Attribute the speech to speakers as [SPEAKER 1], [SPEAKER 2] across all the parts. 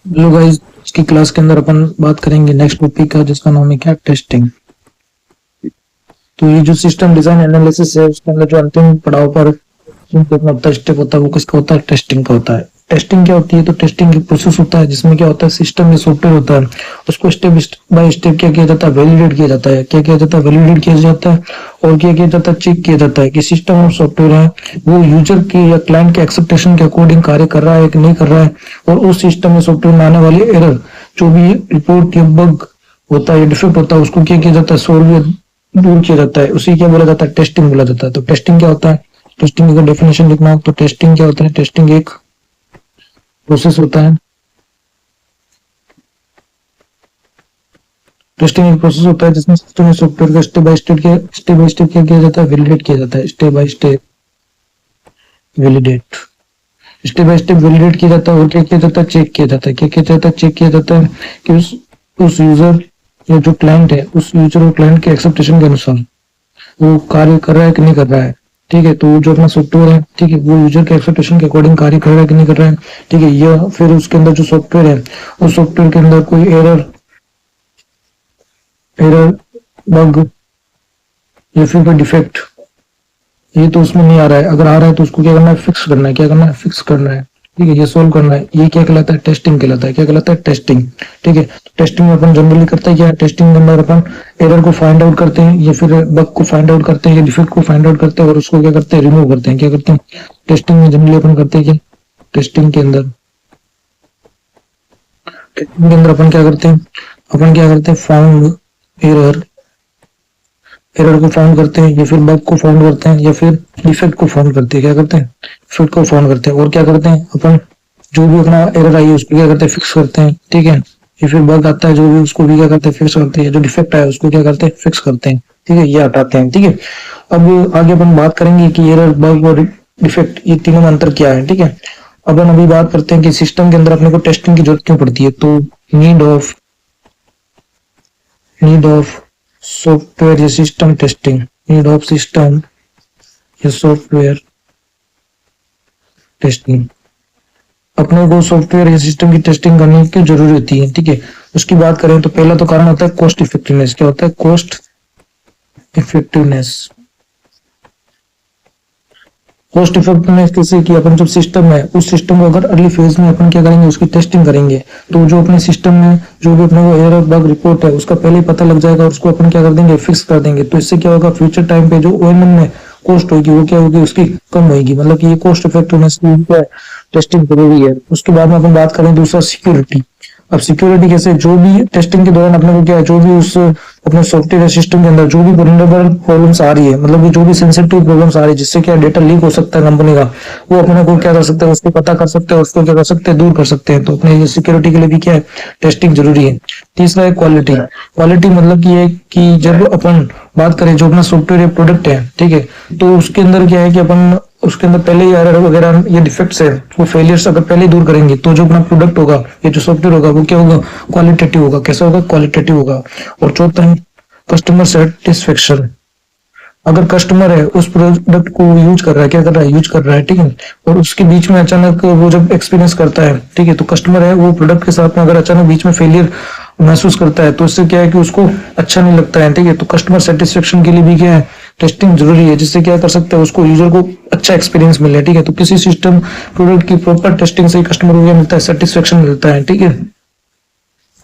[SPEAKER 1] Hello guys, इसकी class के अंदर अपन बात करेंगे नेक्स्ट टॉपिक का जिसका नाम है क्या, टेस्टिंग। तो ये जो सिस्टम डिजाइन एनालिसिस है उसके अंदर जो अंतिम पड़ाव पर देखना होता है, स्टेप होता है, वो किसका होता है, टेस्टिंग का होता है। टेस्टिंग क्या होती है? तो टेस्टिंग एक प्रोसेस होता है जिसमें क्या होता है, सिस्टम में सॉफ्टवेयर होता है, उसको स्टेप बाय स्टेप क्या किया जाता है, वैलिडेट किया जाता है। क्या किया जाता है? वैलिडेट किया जाता है। और क्या किया जाता है? चेक किया जाता है कि सिस्टम और सॉफ्टवेयर है वो यूजर के या क्लाइंट के एक्सेप्टेशन के अकॉर्डिंग कार्य कर रहा है कि नहीं कर रहा है। और उस सिस्टम में सॉफ्टवेयर में आने वाली एरर, जो भी रिपोर्ट या बग होता है या डिफेक्ट होता है, उसको क्या किया जाता है, सोल्व या दूर किया जाता है। उसी क्या बोला जाता है, टेस्टिंग बोला जाता है। तो टेस्टिंग क्या होता है? टेस्टिंग का डेफिनेशन लिखना हो तो टेस्टिंग क्या होता है? टेस्टिंग एक प्रोसेस होता है। टेस्टिंग एक प्रोसेस होता है जिसमें सिस्टम में सॉफ्टवेयर का स्टेप बाय स्टेप क्या किया जाता है, वैलिडेट किया जाता है। Step by step validate, step by step validate किया जाता है। और क्या किया जाता है? चेक किया जाता है। क्या किया जाता है? चेक किया जाता है कि उस यूजर या जो क्लाइंट है, उस यूजर और क्लाइंट के एक्सेप्टेशन के अनुसार वो कार्य कर रहा है कि नहीं कर रहा है। ठीक है, तो जो अपना सॉफ्टवेयर है, ठीक है, वो यूजर के एक्सपेक्टेशन के अकॉर्डिंग कार्य कर रहा है कि नहीं कर रहा है। ठीक है, या फिर उसके अंदर जो सॉफ्टवेयर है, उस सॉफ्टवेयर के अंदर कोई एरर एरर बग या फिर कोई डिफेक्ट, ये तो उसमें नहीं आ रहा है। अगर आ रहा है तो उसको क्या करना है, फिक्स करना है। क्या करना है? फिक्स करना है। ठीक है, ये सोल्व करना है। ये क्या कहलाता है? टेस्टिंग कहलाता है। क्या कहलाता है? टेस्टिंग। ठीक है, तो टेस्टिंग में अपन जनरली करते हैं क्या, टेस्टिंग के अंदर अपन एरर को फाइंड आउट करते हैं या फिर बग को फाइंड आउट करते हैं या डिफेक्ट को फाइंड आउट करते हैं और उसको क्या करते हैं, रिमूव करते हैं। क्या करते हैं? टेस्टिंग में जनरली अपन करते हैं क्या, टेस्टिंग के अंदर अपन क्या करते हैं, फाउंड एरर, एरर को फाउंड करते हैं या फिर बग को फाउंड करते हैं या फिर डिफेक्ट को फाउंड करते हैं। क्या करते हैं? डिफेक्ट को फाउंड करते हैं। और क्या करते हैं अपन, जो भी अपना एरर आई है उसको क्या करते हैं, फिक्स करते हैं। ठीक है, या फिर बग आता है जो भी, उसको भी क्या करते हैं, फिक्स करते हैं। जो डिफेक्ट आया उसको क्या करते हैं, फिक्स करते हैं। ठीक है, ये हटाते हैं। ठीक है, अब आगे अपन बात करेंगे कि एरर, बग और डिफेक्ट, ये तीनों में अंतर क्या है। ठीक है, अपन अभी बात करते हैं कि सिस्टम के अंदर अपने को टेस्टिंग की जरूरत क्यों पड़ती है। तो नीड ऑफ सॉफ्टवेयर या system testing, need of system या सॉफ्टवेयर टेस्टिंग, अपने को सॉफ्टवेयर या सिस्टम की टेस्टिंग करनी क्यों जरूरी होती है। ठीक है, उसकी बात करें तो पहला तो कारण होता है कॉस्ट इफेक्टिवनेस। क्या होता है? Cost effectiveness. कॉस्ट इफेक्टिवनेस कैसे कि अपन जब सिस्टम है, उस सिस्टम को अगर अर्ली फेज में अपन क्या करेंगे, उसकी टेस्टिंग करेंगे, तो जो अपने सिस्टम में जो भी अपने को एरर बग रिपोर्ट है उसका पहले ही पता लग जाएगा और उसको अपन क्या कर देंगे, फिक्स कर देंगे। तो इससे क्या होगा, फ्यूचर टाइम पे जो ओएमएम में कॉस्ट होगी वो क्या होगी, उसकी कम होगी। मतलब कि ये कॉस्ट इफेक्टिवनेस की टेस्टिंग जरूरी है। उसके बाद में अपन बात करें दूसरा, सिक्योरिटी। अब सिक्योरिटी कैसे, जो भी टेस्टिंग के दौरान अपने को क्या है, जो भी उस अपने सॉफ्टवेयर सिस्टम के अंदर जो भी वल्नरेबल प्रॉब्लम्स आ रही है, मतलब कि जो भी सेंसिटिव प्रॉब्लम्स आ रही है जिससे क्या डेटा लीक हो सकता है कंपनी का, वो अपने को क्या कर सकते हैं, उसको पता कर सकते हैं और उसको क्या कर सकते हैं, दूर कर सकते हैं। तो अपने ये सिक्योरिटी के लिए भी क्या है, टेस्टिंग जरूरी है। तीसरा है क्वालिटी। क्वालिटी मतलब कि है कि जब अपन बात करें जो अपना सॉफ्टवेयर या प्रोडक्ट है, ठीक है, तो उसके अंदर क्या है कि अपन उसके अंदर पहले ही एरर वगैरह ये डिफेक्ट्स है, वो फेलियर्स अगर पहले ही दूर करेंगे तो जो अपना प्रोडक्ट होगा या जो सॉफ्टवेयर होगा वो क्या होगा, क्वालिटेटिव होगा। कैसा होगा? क्वालिटेटिव होगा। और चौथा है कस्टमर सेटिस्फेक्शन। अगर कस्टमर है उस प्रोडक्ट को यूज कर रहा है, क्या कर रहा है, यूज कर रहा है, ठीक है, और उसके बीच में अचानक वो जब एक्सपीरियंस करता है, ठीक है, तो कस्टमर है वो प्रोडक्ट के साथ में अगर अचानक बीच में फेलियर महसूस करता है तो इससे क्या है कि उसको अच्छा नहीं लगता है। ठीक है, तो कस्टमर सेटिस्फेक्शन के लिए भी क्या है, टेस्टिंग जरूरी है, जिससे क्या कर सकते हैं, उसको यूजर को अच्छा एक्सपीरियंस मिले। ठीक है, तो किसी सिस्टम प्रोडक्ट की प्रॉपर टेस्टिंग से कस्टमर को क्या मिलता है, सेटिस्फेक्शन मिलता है। ठीक है,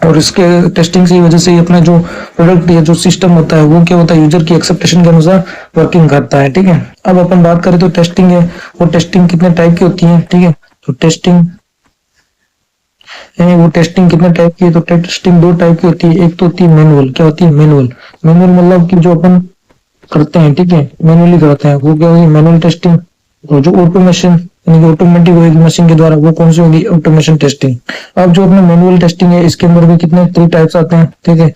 [SPEAKER 1] और इसके टेस्टिंग की वजह से ही अपना जो प्रोडक्ट या जो सिस्टम होता है वो क्या होता है, यूजर की एक्सेप्टेशन के अनुसार वर्किंग करता है। ठीक है, अब अपन बात करें तो टेस्टिंग है, वो टेस्टिंग कितने टाइप की होती है। ठीक है, तो टेस्टिंग यानी वो टेस्टिंग कितने टाइप की है, तो टेस्टिंग दो टाइप की होती है। एक तो होती है मैनुअल। क्या होती है? मैनुअल। मैनुअल मतलब कि जो अपन करते हैं, ठीक है, मैनुअली करते हैं, वो क्या होगी, मैनुअल टेस्टिंग। और जो ऑटोमेशन यानी कि ऑटोमेटिक होगी मशीन के द्वारा, वो कौन सी होगी, ऑटोमेशन टेस्टिंग। अब जो अपना मैनुअल टेस्टिंग है इसके अंदर भी कितने 3 टाइप्स आते हैं। ठीक है,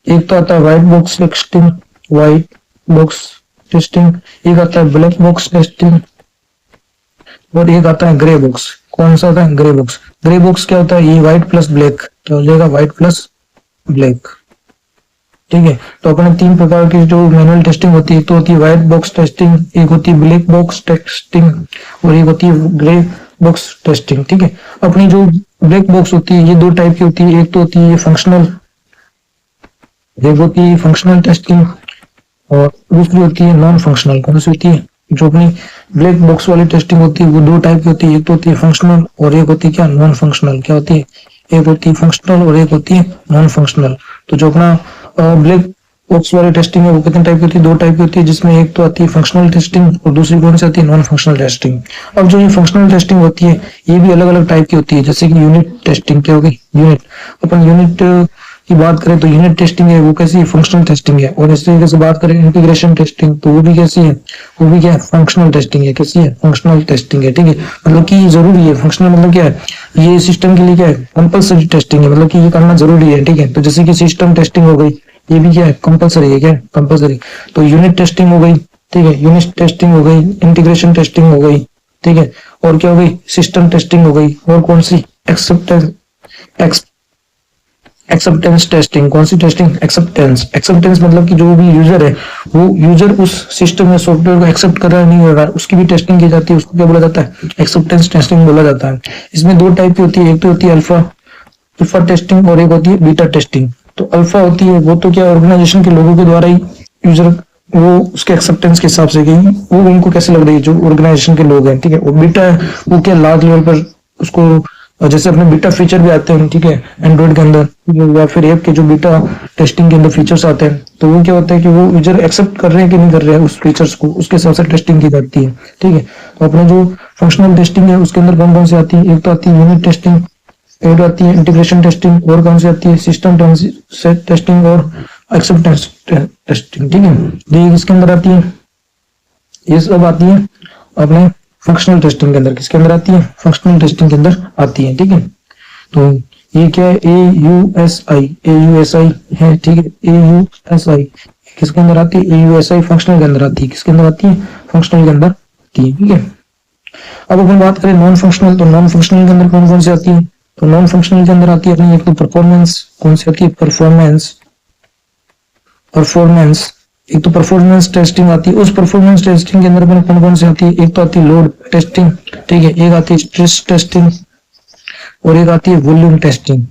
[SPEAKER 1] एक तो आता है white box testing, white box testing, एक आता है ब्लैक बॉक्स टेस्टिंग और एक आता है ग्रे बॉक्स। कौन सा आता है? Grey box. ग्रे बॉक्स क्या होता है, ये व्हाइट प्लस ब्लैक, क्या हो जाएगा, व्हाइट प्लस ब्लैक। ठीक है, तो अपने 3 प्रकार की जो मैनुअल टेस्टिंग होती है, तो होती है व्हाइट बॉक्स टेस्टिंग, एक होती है ब्लैक बॉक्स टेस्टिंग और एक होती है ग्रे बॉक्स टेस्टिंग। ठीक है, अपनी जो ब्लैक बॉक्स होती है, ये दो टाइप की होती है। एक तो होती है फंक्शनल, एक होती है फंक्शनल टेस्टिंग, और दूसरी होती है नॉन फंक्शनल। कौन सी होती है? जो अपनी ब्लैक बॉक्स वाली टेस्टिंग होती है वो दो टाइप की होती है। एक तो होती है फंक्शनल और एक होती है क्या, नॉन फंक्शनल। क्या होती है? एक होती है फंक्शनल और एक होती है नॉन फंक्शनल। तो जो अपना ब्लैक बॉक्स वाली टेस्टिंग है वो कितने टाइप की होती है? दो टाइप की होती है, जिसमें एक तो आती है फंक्शनल टेस्टिंग और दूसरी कौन सी आती है? Non functional testing. अब जो ये फंक्शनल टेस्टिंग होती है ये भी अलग अलग टाइप की होती है, जैसे कि यूनिट टेस्टिंग। क्या होगी? यूनिट। अपन यूनिट की बात करें तो यूनिट टेस्टिंग है वो कैसी है? फंक्शनल टेस्टिंग है। और इस तरीके से बात करें इंटीग्रेशन टेस्टिंग तो वो भी कैसी है? वो भी क्या है? फंक्शनल टेस्टिंग है। कैसी है? फंक्शनल टेस्टिंग है। ठीक है, मतलब कि जरूरी है। फंक्शनल मतलब क्या है? ये सिस्टम के लिए क्या है? कंपलसरी टेस्टिंग है, मतलब कि ये करना जरूरी है। ठीक है, तो जैसे कि सिस्टम टेस्टिंग हो गई, ये भी क्या है? कंपलसरी है। क्या? कंपलसरी। तो यूनिट टेस्टिंग हो गई, ठीक है, यूनिट टेस्टिंग हो गई, इंटीग्रेशन टेस्टिंग हो गई, ठीक है, और क्या हो गई? सिस्टम टेस्टिंग हो गई, और कौन सी? Acceptance acceptance testing. कौन सी टेस्टिंग? एक्सेप्टेंस। एक्सेप्टेंस मतलब कि जो भी यूजर है वो यूजर उस सिस्टम या सॉफ्टवेयर को एक्सेप्ट कर रहा है नहीं कर रहा है, उसकी भी टेस्टिंग की जाती है। उसको क्या बोला जाता है? एक्सेप्टेंस टेस्टिंग बोला जाता है। इसमें दो टाइप की होती है, एक तो होती है अल्फा अल्फा टेस्टिंग और एक होती है बीटा टेस्टिंग। तो अल्फा होती है वो तो क्या, ऑर्गेनाइजेशन के लोगों के द्वारा ही यूजर वो उसके एक्सेप्टेंस के हिसाब से कि वो उनको कैसे लग रही है जो ऑर्गेनाइजेशन के लोग हैं। ठीक है, और बीटा है वो क्या, लार्ज लेवल पर उसको, और जैसे अपने बीटा फीचर भी आते हैं, ठीक है, एंड्रॉइड के अंदर या फिर ऐप के जो बीटा टेस्टिंग के अंदर फीचर्स आते हैं, तो वो क्या होता है कि वो यूजर एक्सेप्ट कर रहे हैं कि नहीं कर रहे हैं उस फीचर्स को, उसके हिसाब से टेस्टिंग की जाती है। ठीक है, तो अपने जो फंक्शनल टेस्टिंग है उसके अंदर कौन कौन सी आती है? एक तो आती है यूनिट टेस्टिंग, एक आती है इंटीग्रेशन टेस्टिंग, और कौन सी आती है? सिस्टम टेस्टिंग और एक्सेप्टेंस टेस्टिंग। ठीक है, ये किसके अंदर आती है? ये सब आती है अपने फंक्शनल टेस्टिंग के अंदर। किसके अंदर आती है? फंक्शनल टेस्टिंग के अंदर आती है। ठीक है, तो ये क्या है? ए यू एस आई है। ठीक है, AUSI किसके अंदर आती है? AUSI फंक्शनल के अंदर आती है। किसके अंदर आती है? फंक्शनल के अंदर आती है। ठीक है, अब अपन बात करें नॉन फंक्शनल, तो नॉन फंक्शनल के अंदर कौन कौन सी आती है? तो नॉन फंक्शनल के अंदर आती है अपनी एक तो परफॉर्मेंस। कौन सी आती है? परफॉर्मेंस। परफॉर्मेंस, एक तो परफॉर्मेंस टेस्टिंग आती है। उस परफॉर्मेंस टेस्टिंग के अंदर अपन कौन कौन सी आती है? एक तो आती है लोड टेस्टिंग, ठीक है, एक आती है स्ट्रेस टेस्टिंग, और एक आती है वॉल्यूम टेस्टिंग।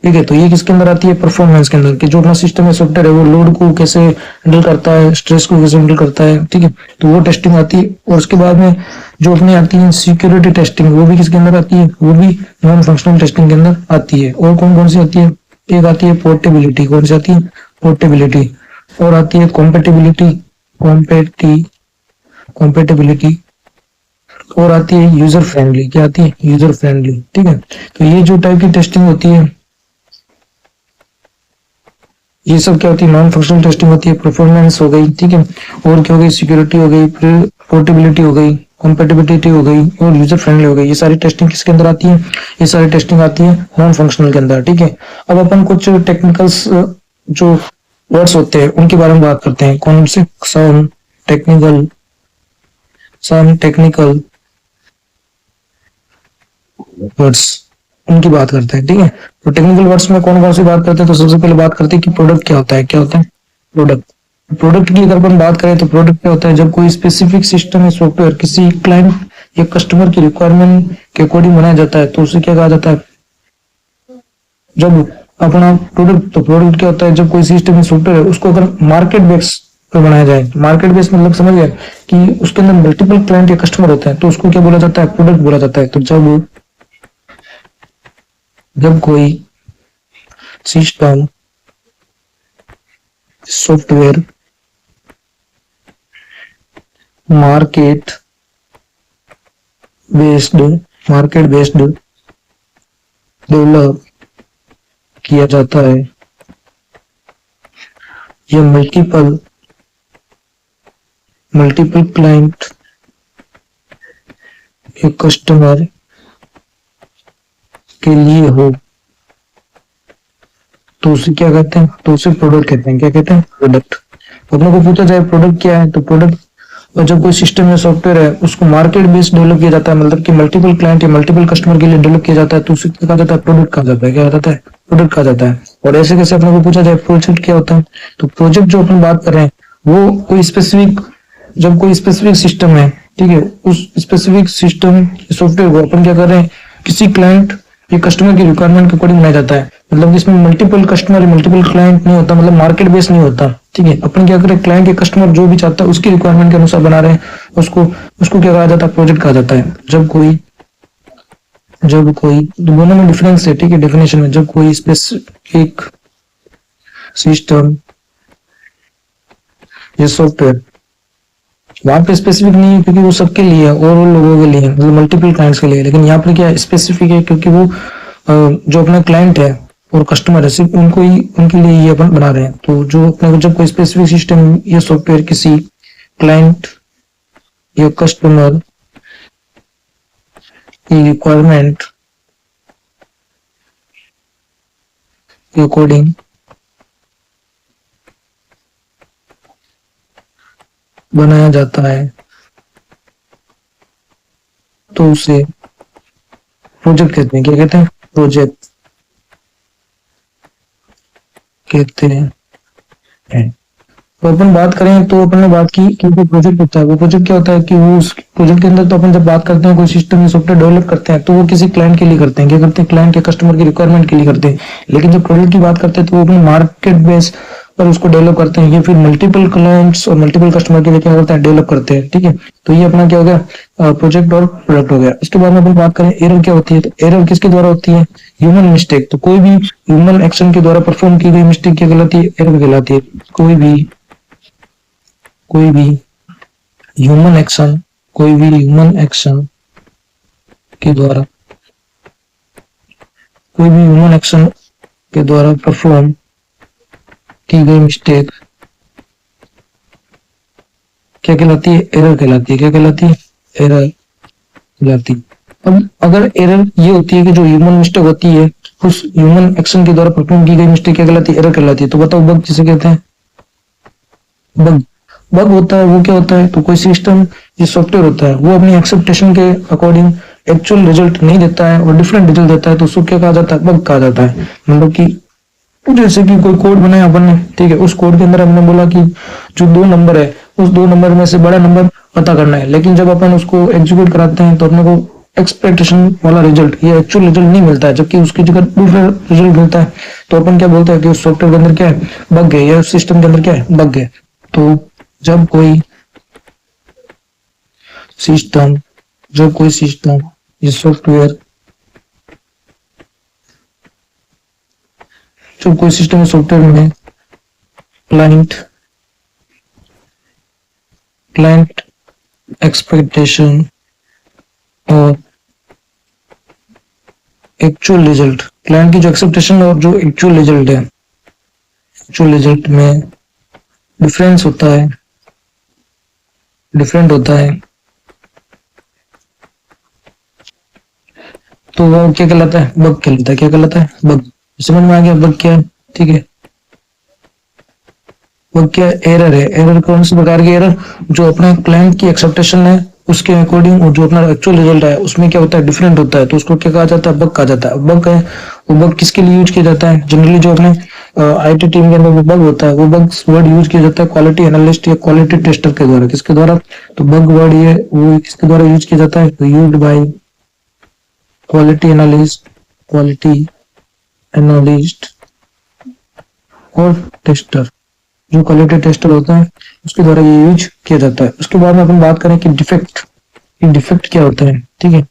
[SPEAKER 1] ठीक है, तो ये किसके अंदर आती है? परफॉर्मेंस के अंदर, कि जो अपना सिस्टम है, सॉफ्टवेयर है, वो लोड को कैसे हैंडल करता है, स्ट्रेस को कैसे हैंडल करता है। ठीक है, तो वो टेस्टिंग आती है। और उसके बाद में जो अपनी आती है सिक्योरिटी टेस्टिंग, वो भी किसके अंदर आती है? वो भी नॉन फंक्शनल टेस्टिंग के अंदर आती है। और कौन कौन सी आती है? एक आती है पोर्टेबिलिटी। कौन सी आती है? पोर्टेबिलिटी। और आती है कॉम्पेटिबिलिटी, कॉम्पेटिबिलिटी, और आती है यूजर फ्रेंडली। क्या आती है? User friendly. ठीक है, तो ये जो टाइप की टेस्टिंग होती है, ये सब क्या होती है? नॉन फंक्शनल टेस्टिंग होती है। परफॉर्मेंस हो गई, ठीक है, और क्या हो गई? सिक्योरिटी हो गई, फिर पोर्टेबिलिटी हो गई, कॉम्पेटिबिलिटी हो गई, और यूजर फ्रेंडली हो गई। ये सारी टेस्टिंग किसके अंदर आती है? ये सारी टेस्टिंग आती है नॉन फंक्शनल के अंदर। ठीक है, अब अपन कुछ टेक्निकल्स जो वर्ड्स होते हैं उनके बारे में बात करते हैं। कौन से? सम टेक्निकल वर्ड्स, उनकी बात करते हैं। ठीक है, तो टेक्निकल वर्ड्स में कौन कौन सी बात करते हैं? तो सबसे पहले बात करते हैं कि प्रोडक्ट क्या होता है। क्या होता है? प्रोडक्ट। प्रोडक्ट की अगर अपन बात करें तो प्रोडक्ट क्या होता है? जब कोई स्पेसिफिक सिस्टम या सॉफ्टवेयर किसी क्लाइंट या कस्टमर की रिक्वायरमेंट के अकॉर्डिंग बनाया जाता है तो उसे क्या कहा जाता है? जब अपना प्रोडक्ट, तो प्रोडक्ट क्या होता है? जब कोई सिस्टम या सॉफ्टवेयर है उसको अगर मार्केट बेस पे बनाया जाए, मार्केट बेस मतलब समझ गए कि उसके अंदर मल्टीपल क्लाइंट या कस्टमर होते हैं, तो उसको क्या बोला जाता है? प्रोडक्ट बोला जाता है। तो जब कोई system software market based develop किया जाता है, यह मल्टीपल क्लाइंट या कस्टमर के लिए हो तो उसे क्या कहते हैं? तो उसे प्रोडक्ट कहते हैं। क्या कहते हैं? प्रोडक्ट। अपने को पूछा जाए प्रोडक्ट क्या है, तो प्रोडक्ट, और जब कोई सिस्टम या सॉफ्टवेयर है उसको मार्केट बेस्ड डेवलप किया जाता है, मतलब कि मल्टीपल क्लाइंट या मल्टीपल कस्टमर के लिए डेवलप किया जाता है, तो उसे क्या कहा जाता है? प्रोडक्ट कहा जाता है। क्या कहता है? प्रोडक्ट कहा जाता है। और ऐसे कैसे अपने को पूछा जाए प्रोजेक्ट क्या होता है, तो प्रोजेक्ट जो अपन बात कर रहे हैं वो कोई स्पेसिफिक, जब कोई स्पेसिफिक सिस्टम है, ठीक है, उस स्पेसिफिक सिस्टम सॉफ्टवेयर को अपन क्या कर रहे हैं? किसी क्लाइंट ये कस्टमर की रिक्वायरमेंट के अकॉर्डिंग बनाया जाता है। मतलब इसमें मल्टीपल कस्टमर मल्टीपल क्लाइंट नहीं होता, मतलब मार्केट बेस नहीं होता। ठीक है, अपन क्या करें, क्लाइंट के कस्टमर जो भी चाहता है उसकी रिक्वायरमेंट के अनुसार बना रहे हैं, उसको उसको क्या कहा जाता है, प्रोजेक्ट कहा जाता है। जब कोई दोनों में डिफरेंस है, ठीक है, डेफिनेशन में। जब कोई स्पेसिफिक सिस्टम या सॉफ्टवेयर, वहां पे स्पेसिफिक नहीं है क्योंकि वो सबके लिए है, और लोगों के लिए है, मतलब मल्टीपल क्लाइंट्स के लिए। लेकिन यहाँ पे क्या स्पेसिफिक है क्योंकि वो जो अपना क्लाइंट है और कस्टमर है, सिर्फ उनको ही, उनके लिए ये अपन बना रहे हैं। तो जो अपने को जब कोई स्पेसिफिक सिस्टम या सॉफ्टवेयर किसी क्लाइंट या कस्टमर की रिक्वायरमेंट के अकॉर्डिंग बनाया जाता है तो उसे प्रोजेक्ट कहते हैं। क्या कहते हैं? प्रोजेक्ट कहते हैं। तो अपन बात करें तो अपन ने बात की कि जो प्रोजेक्ट होता है, वो प्रोजेक्ट क्या होता है कि वो उस प्रोजेक्ट के अंदर, तो अपन जब बात करते हैं कोई सिस्टम या सॉफ्टवेयर डेवलप करते हैं तो वो किसी क्लाइंट के लिए करते हैं। क्या करते हैं? क्लाइंट या कस्टमर की रिक्वायरमेंट के लिए करते हैं। लेकिन जब प्रोजेक्ट की बात करते हैं तो वो अपने मार्केट बेस पर उसको डेवलप करते हैं, या फिर मल्टीपल क्लाइंट्स और मल्टीपल कस्टमर के लिए क्या करते हैं, डेवलप करते हैं। ठीक है, तो ये अपना क्या हो गया, प्रोजेक्ट और प्रोडक्ट हो गया। इसके बाद में अपन बात करें एरर क्या होती है, तो एरर किसके द्वारा होती है? Human mistake. तो कोई भी ह्यूमन एक्शन के द्वारा परफॉर्म की गई मिस्टेक क्या कहलाती है? एरर कहलाती है। कोई भी ह्यूमन एक्शन, कोई भी ह्यूमन एक्शन के द्वारा, कोई भी ह्यूमन एक्शन के द्वारा परफॉर्म की गई मिस्टेक क्या कहलाती है? एरर कहलाती है। क्या कहलाती है? एरर कहलाती है। अब अगर एरर ये होती है कि जो ह्यूमन मिस्टेक होती है, उस ह्यूमन एक्शन के द्वारा परफॉर्म की गई मिस्टेक क्या कहलाती है? एरर कहलाती है। तो बताओ, बग किसे कहते हैं? बग। बग होता है वो क्या होता है, तो कोई सिस्टम या सॉफ्टवेयर होता है, वो अपनी एक्सेप्टेशन के अकॉर्डिंग एक्चुअल रिजल्ट नहीं देता है और डिफरेंट रिजल्ट देता है, तो उसको क्या कहा जाता है? बग कहा जाता है। मतलब कि जैसे कि कोई कोड बनाया अपन ने, ठीक है, उस कोड के अंदर हमने बोला कि जो 2 नंबर है, उस 2 नंबर में से बड़ा नंबर पता करना है। लेकिन जब अपन उसको एग्जीक्यूट कराते हैं तो अपने को एक्सपेक्टेशन वाला रिजल्ट या एक्चुअल रिजल्ट नहीं मिलता है, जबकि उसकी जगह दूसरा रिजल्ट मिलता है। तो अपन क्या बोलते हैं कि उस सॉफ्टवेयर के अंदर क्या है? बग है, या उस सिस्टम के अंदर क्या है? बग है। तो जब कोई सिस्टम जब कोई सिस्टम या सॉफ्टवेयर जब कोई सिस्टम या सॉफ्टवेयर में क्लाइंट क्लाइंट एक्सपेक्टेशन और एक्चुअल रिजल्ट, क्लाइंट की जो एक्सपेक्टेशन और जो एक्चुअल रिजल्ट है, एक्चुअल रिजल्ट में डिफरेंस होता है, डिफरेंट होता है, तो वो क्या कहलाता है? बग कहलाता है। क्या कहलाता है? बग। समझ में आ गया बग क्या है? ठीक है, बग क्या है? एरर है। एरर कौन से प्रकार की एरर? जो अपने क्लाइंट की एक्सेप्टेशन है उसके अकॉर्डिंग और जो अपना एक्चुअल रिजल्ट है उसमें क्या होता है? डिफरेंट होता है, तो उसको क्या कहा जाता है? बग कहा जाता है। बग है वो, बग किसके लिए यूज किया जाता है? जनरली जो अपने आईटी टीम के अंदर वो बग होता है, वो बग वर्ड यूज किया जाता है क्वालिटी एनालिस्ट या क्वालिटी टेस्टर के द्वारा। किसके द्वारा? तो बग वर्ड ये वो किसके द्वारा यूज किया जाता है? तो used by quality analyst, quality analyst और टेस्टर। जो क्वालिटी टेस्टर होता है उसके द्वारा ये यूज किया जाता है। उसके बाद में अपन बात करें कि डिफेक्ट, कि डिफेक्ट क्या होता है। ठीक है,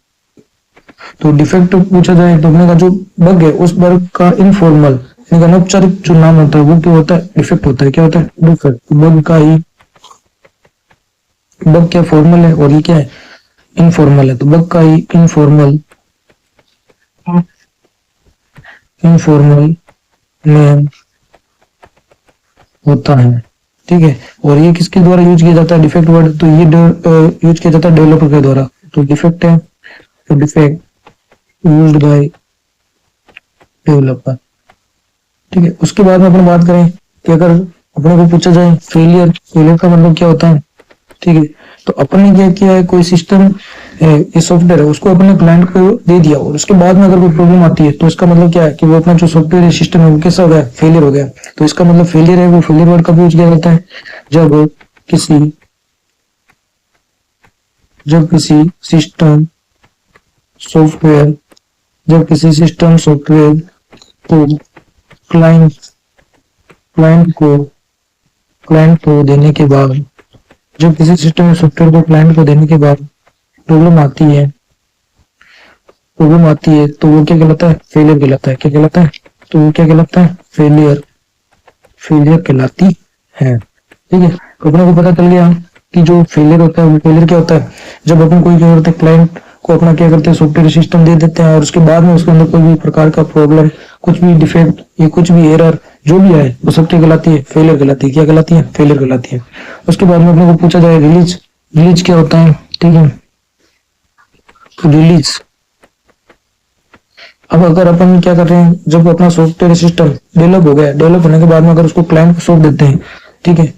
[SPEAKER 1] तो डिफेक्ट पूछा जाए तो अपने का जो बग है उस बग का इनफॉर्मल, यानी अनौपचारिक जो नाम होता है वो क्या होता है? डिफेक्ट होता है। क्या होता है? डिफेक्ट। बग का ही, बग क्या फॉर्मल है और ये क्या है? इनफॉर्मल है। तो बग का ही इनफॉर्मल इनफॉर्मल नेम होता है। ठीक है, और ये किसके द्वारा यूज किया जाता है डिफेक्ट वर्ड? तो ये यूज किया जाता है डेवलपर के द्वारा। तो डिफेक्ट है, तो डिफेक्ट यूज्ड बाय डेवलपर। ठीक है, उसके बाद में अपन बात करें कि अगर अपने को पूछा जाए फेलियर, फेलियर का मतलब क्या होता है? ठीक है, तो अपन ने क्या किया है, कोई सिस्टम ये सॉफ्टवेयर है उसको अपने क्लाइंट को दे दिया और उसके बाद में अगर कोई प्रॉब्लम आती है तो इसका मतलब क्या है कि वो अपना जो सॉफ्टवेयर सिस्टम है वो कैसा हो गया? फेलियर हो गया। तो इसका मतलब फेलियर है, वो फेलियर वर्ड कब यूज किया जाता है? जब किसी जब किसी सिस्टम, सॉफ्टवेयर जब किसी सिस्टम सॉफ्टवेयर को क्लाइंट क्लाइंट को क्लाइंट को देने के बाद जब किसी सिस्टम में सॉफ्टवेयर को क्लाइंट को देने के बाद प्रॉब्लम आती है तो वो क्या कहलाता है? फेलियर कहलाता है। क्या कहलाता है? तो वो क्या कहलाता है? फेलियर कहलाती है। ठीक है, तो अपने को पता चल गया कि जो फेलियर होता है वो फेलियर क्या होता है? जब अपन कोई क्या करते हैं, क्लाइंट को अपना क्या करते हैं, सॉफ्टवेयर सिस्टम दे देते हैं और उसके बाद में उसके अंदर कोई भी प्रकार का प्रॉब्लम, कुछ भी डिफेक्ट या कुछ भी एरर जो भी आए वो सब क्या कहलाती है? फेलियर कहलाती है। क्या कहलाती है? फेलियर कहलाती है। उसके बाद में अपने को पूछा जाए रिलीज क्या होता है? ठीक है, रिलीज। अब अगर अपन क्या कर रहे हैं, जब अपना सॉफ्टवेयर सिस्टम डेवलप हो गया, डेवलप होने के बाद में अगर उसको क्लाइंट को सौंप देते हैं, ठीक है,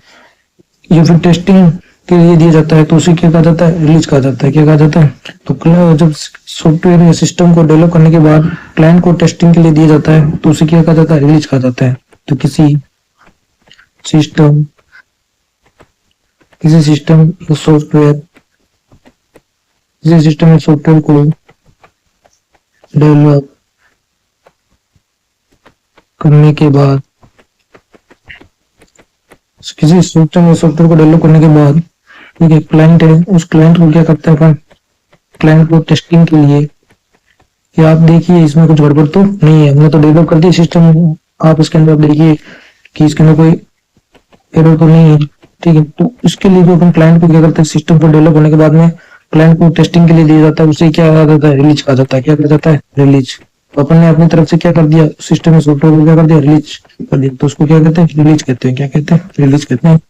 [SPEAKER 1] या फिर टेस्टिंग के लिए दिया जाता है, तो उसे क्या कहा जाता है? रिलीज कहा जाता है। क्या कहा जाता है? तो जब सॉफ्टवेयर या सिस्टम को डेवलप करने के बाद क्लाइंट को टेस्टिंग के लिए दिया जाता है, तो उसे क्या कहा जाता है? रिलीज कहा जाता है। तो किसी सिस्टम सॉफ्टवेयर को डेवलप करने के बाद किसी सिस्टम या सॉफ्टवेयर को डेवलप करने के बाद ठीक है, क्लाइंट है, उस क्लाइंट को क्या करते हैं अपन? क्लाइंट को टेस्टिंग के लिए कि आप देखिए इसमें कुछ गड़बड़ तो नहीं है, हमने तो डेवलप कर दिया सिस्टम, आप इसके अंदर देखिए कि इसके अंदर कोई एरर तो नहीं है। ठीक है, तो इसके लिए जो अपन क्लाइंट को क्या करते हैं, सिस्टम को डेवलप होने के बाद में क्लाइंट को टेस्टिंग के लिए दिया जाता है, उसे क्या कहा जाता है? रिलीज कहा जाता है। क्या कहा जाता है? रिलीज। तो अपन ने अपनी तरफ से क्या कर दिया, सिस्टम में सॉफ्टवेयर को क्या कर दिया? रिलीज कर दिया, तो उसको क्या कहते हैं? रिलीज कहते हैं। क्या कहते हैं? रिलीज कहते हैं।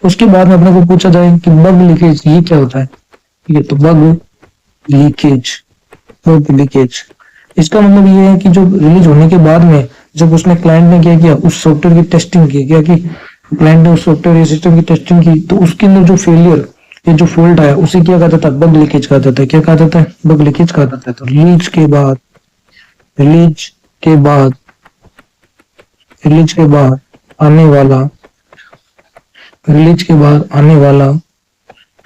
[SPEAKER 1] उसके बाद में अपने को पूछा जाए कि बग लीकेज ये क्या होता है? ठीक है, तो बग लीकेज इसका मतलब ये है कि जो रिलीज होने के बाद में जब उसने क्लाइंट ने क्या किया, उस सॉफ्टवेयर की टेस्टिंग की, क्या की क्लाइंट ने उस सॉफ्टवेयर या सिस्टम की टेस्टिंग की, तो उसके अंदर जो फेलियर, ये जो फॉल्ट आया, उसे क्या कहा जाता है? बग लीकेज कहा जाता है। क्या कहा जाता है? बग लीकेज कहा जाता है। तो रिलीज के बाद आने वाला रिलीज के बाद आने वाला